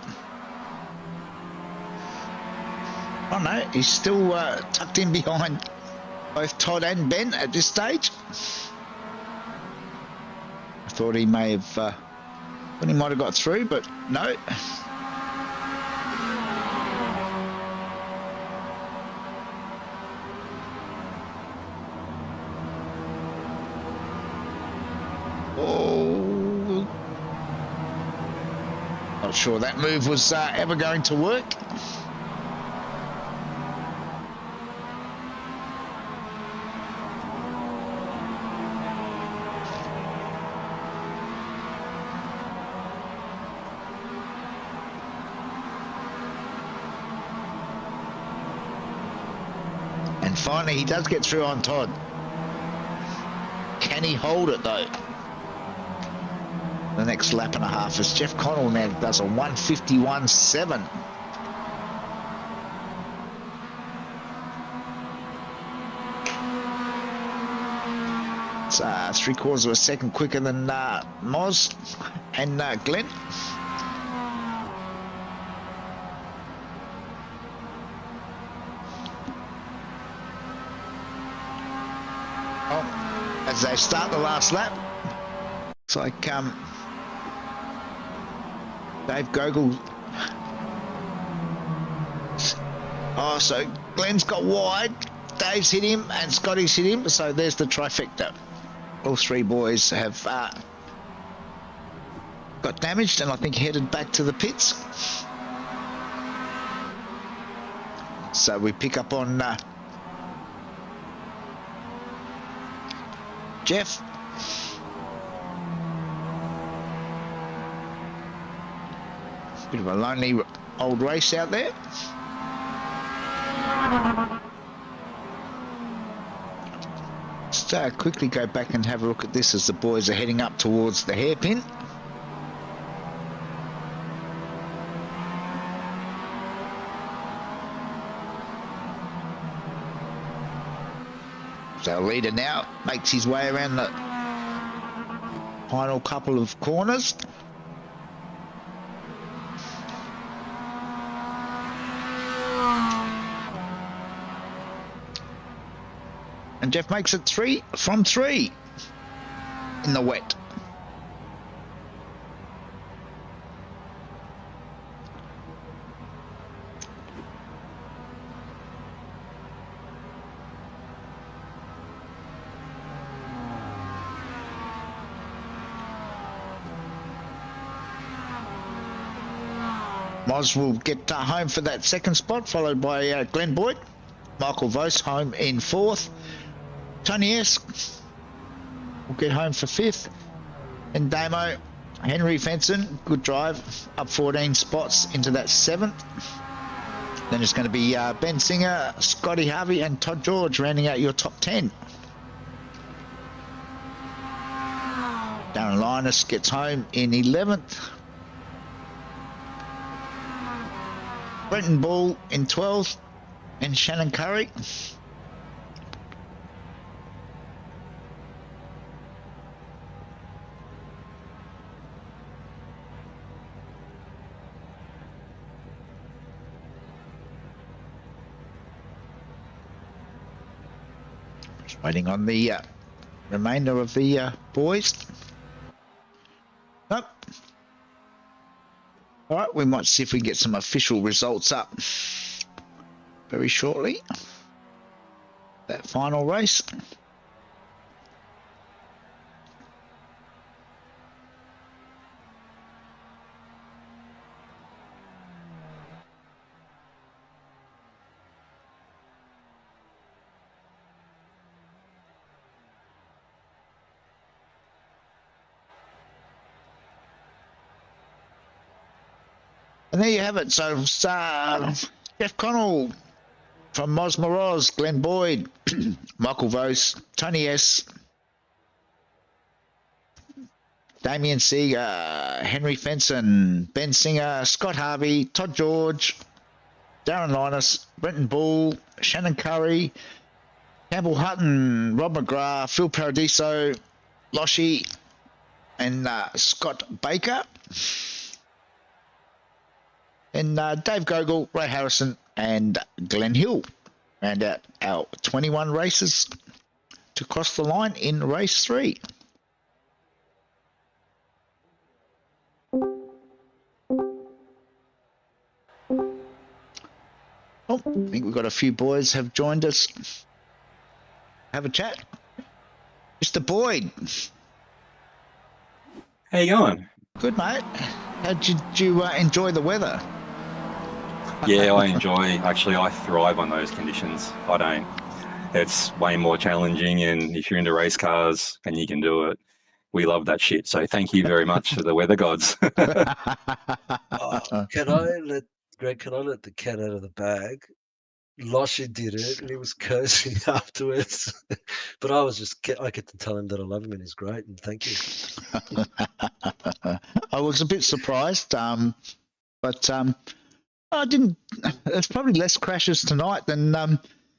Oh no, he's still tucked in behind both Todd and Ben at this stage. I thought he may have, thought he might have got through, but no. Not sure that move was ever going to work. And finally he does get through on Todd. Can he hold it though? The next lap and a half as Jeff Connell now does a 1:51.7. It's 3/4 of a second quicker than Moz and Glenn. Oh, as they start the last lap, it's like Dave Gogol. Oh, so Glenn's got wide, Dave's hit him, and Scotty's hit him. So there's the trifecta. All three boys have got damaged, and I think headed back to the pits. So we pick up on Jeff. Bit of a lonely old race out there. Let's quickly go back and have a look at this as the boys are heading up towards the hairpin. So our leader now makes his way around the final couple of corners. And Jeff makes it 3 from 3 in the wet. Moz will get home for that second spot, followed by Glenn Boyd. Michael Vos home in 4th. Tony S will get home for 5th. And Damo, Henry Fenson, good drive, up 14 spots into that 7th. Then it's going to be Ben Singer, Scotty Harvey and Todd George rounding out your top 10. Darren Linus gets home in 11th. Brenton Ball in 12th. And Shannon Curry. Just waiting on the remainder of the boys. Nope. All right, we might see if we can get some official results up very shortly. That final race. And there you have it. So Jeff Connell from Mosmoroz, Glenn Boyd, Michael Vos, Tony S, Damien Seeger, Henry Fenson, Ben Singer, Scott Harvey, Todd George, Darren Linus, Brenton Bull, Shannon Curry, Campbell Hutton, Rob McGrath, Phil Paradiso, Loshi, and Scott Baker. And Dave Gogol, Ray Harrison, and Glenn Hill round out our 21 races to cross the line in race 3. Oh, I think we've got a few boys have joined us. Have a chat. Mr. Boyd. How you going? Good, mate. How did you enjoy the weather? Yeah, I thrive on those conditions. I don't. It's way more challenging, and if you're into race cars and you can do it, we love that shit. So thank you very much to the weather gods. Can I let the cat out of the bag? Loshi did it, and he was cursing afterwards. But I get to tell him that I love him and he's great, and thank you. I was a bit surprised, but I didn't. There's probably less crashes tonight than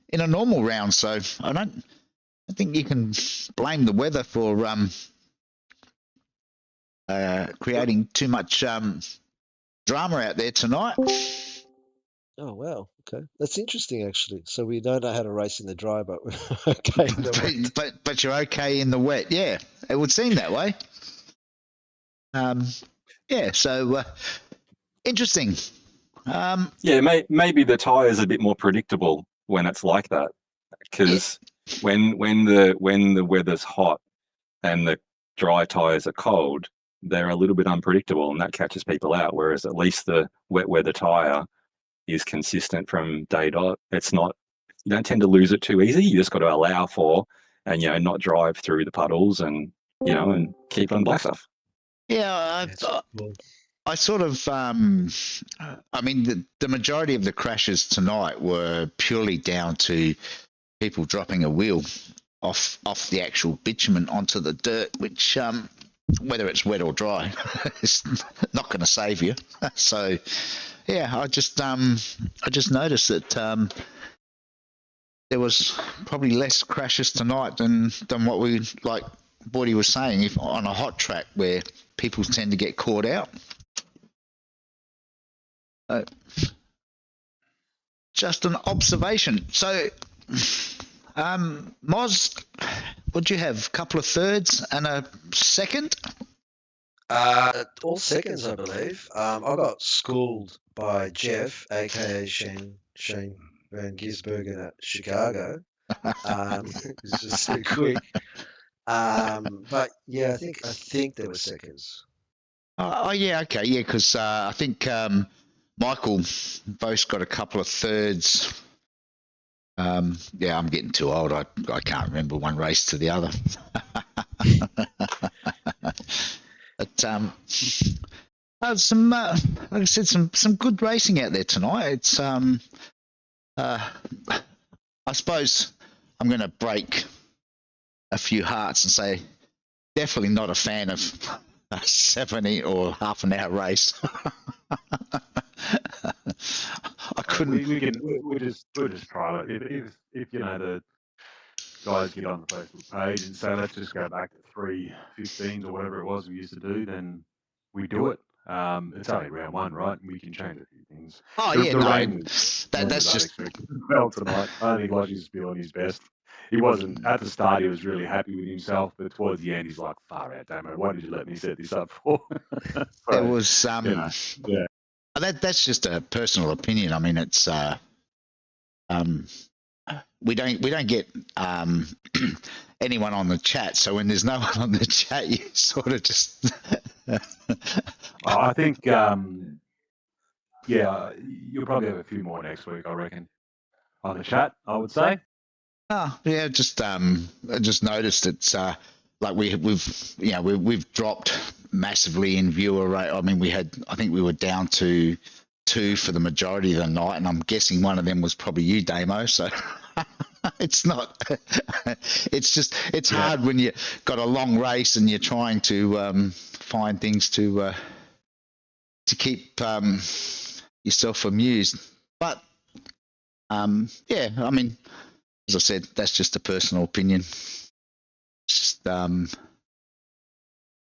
in a normal round, so I don't think you can blame the weather for creating too much drama out there tonight. Oh wow, okay, that's interesting actually. So we don't know how to race in the dry, but we're okay in the wet. But you're okay in the wet. Yeah, it would seem that way. Yeah, so interesting. Yeah, maybe the tyre's a bit more predictable when it's like that, because when the weather's hot and the dry tyres are cold, they're a little bit unpredictable, and that catches people out. Whereas at least the wet weather tyre is consistent from day dot. It's not, you don't tend to lose it too easy. You just got to allow for, and not drive through the puddles, and and keep on black stuff. Yeah, I sort of, I mean, the majority of the crashes tonight were purely down to people dropping a wheel off the actual bitumen onto the dirt, which, whether it's wet or dry, is not going to save you. So, yeah, I just noticed that there was probably less crashes tonight than what we, like Boydie was saying, if on a hot track where people tend to get caught out. Just an observation. So, Moz, what'd you have? A couple of thirds and a second? All seconds, I believe. I got schooled by Jeff, aka Shane Van Gisbergen at Chicago. It's just so quick. But yeah, I think there were seconds. Oh yeah, okay, yeah, because I think Michael both got a couple of thirds. Yeah, I'm getting too old. I can't remember one race to the other. But some, like I said, some good racing out there tonight. It's I suppose I'm going to break a few hearts and say definitely not a fan of a 70 or half an hour race. I couldn't. We'll just try it. If the guys get on the Facebook page and say let's just go back to 3:15s or whatever it was we used to do, then we do it. It's only round one, right? We can change a few things. Oh yeah, no, that's just well tonight. I think Lodgie's feeling his best. He wasn't at the start. He was really happy with himself, but towards the end, he's like, "Far out, Damo. Why did you let me set this up for?" It was yeah. That's just a personal opinion. I mean, it's we don't get anyone on the chat, so when there's no one on the chat, you sort of just. I think you'll probably have a few more next week, I reckon, on the chat, I would say. Oh yeah, just I just noticed it's like we've dropped massively in viewer rate. I mean, I think we were down to 2 for the majority of the night, and I'm guessing one of them was probably you, Damo. So it's not. It's hard when you got a long race and you're trying to find things to keep yourself amused. But yeah, I mean, as I said, that's just a personal opinion. It's just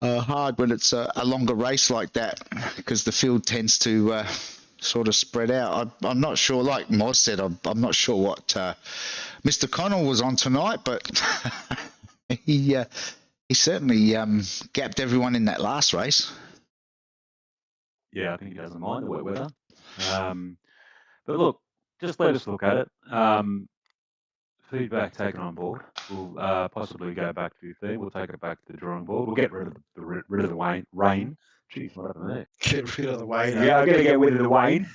hard when it's a longer race like that because the field tends to sort of spread out. I'm not sure, like Moz said, I'm not sure what Mr. Connell was on tonight, but he certainly gapped everyone in that last race. Yeah, I think he doesn't mind the wet weather. But look, just let us look at it. Feedback taken on board. We'll possibly go back to 15. We'll take it back to the drawing board. We'll get rid of the rain. Jeez, what happened there? Get rid of the rain. Yeah, I'm gonna get rid of the rain.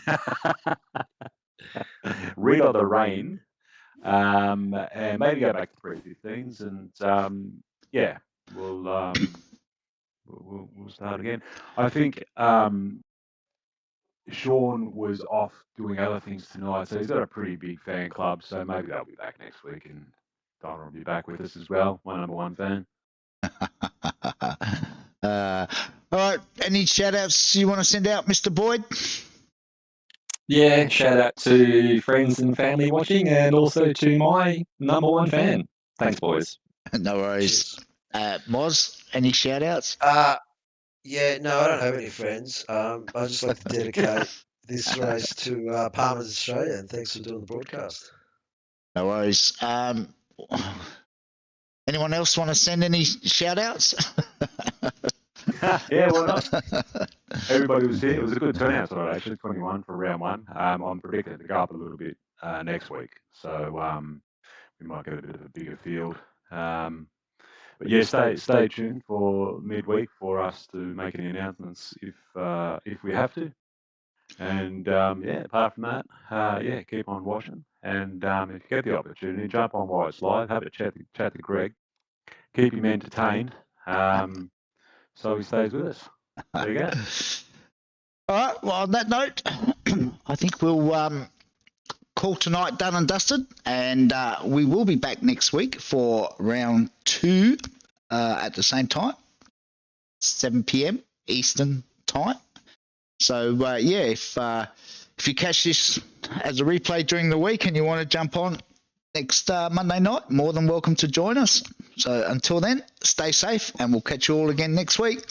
Rid of the rain. And maybe go back to 3:15s, and yeah, we'll start again. I think Sean was off doing other things tonight, so he's got a pretty big fan club. So maybe they'll be back next week, and Donna will be back with us as well. My number one fan. All right. Any shout outs you want to send out, Mr. Boyd? Yeah, shout out to friends and family watching, and also to my number one fan. Thanks, boys. No worries. Cheers. Moz, any shout outs? Yeah, no, I don't have any friends. I just like to dedicate this race to Palmer's Australia, and thanks for doing the broadcast. No worries. Anyone else want to send any shout outs? Yeah, why not? Everybody was here. It was a good turnout tonight, actually, 21 for round one. I'm predicting to go up a little bit next week, so we might get a bit of a bigger field. But yeah, stay tuned for midweek for us to make any announcements if we have to. And yeah, apart from that, yeah, keep on watching. And if you get the opportunity, jump on while it's live, have a chat to Greg, keep him entertained, so he stays with us. There you go. All right. Well, on that note, I think we'll call tonight done and dusted, and we will be back next week for round 2 at the same time, 7 p.m. Eastern time. So yeah, if you catch this as a replay during the week and you want to jump on next Monday night, more than welcome to join us. So until then, stay safe, and we'll catch you all again next week.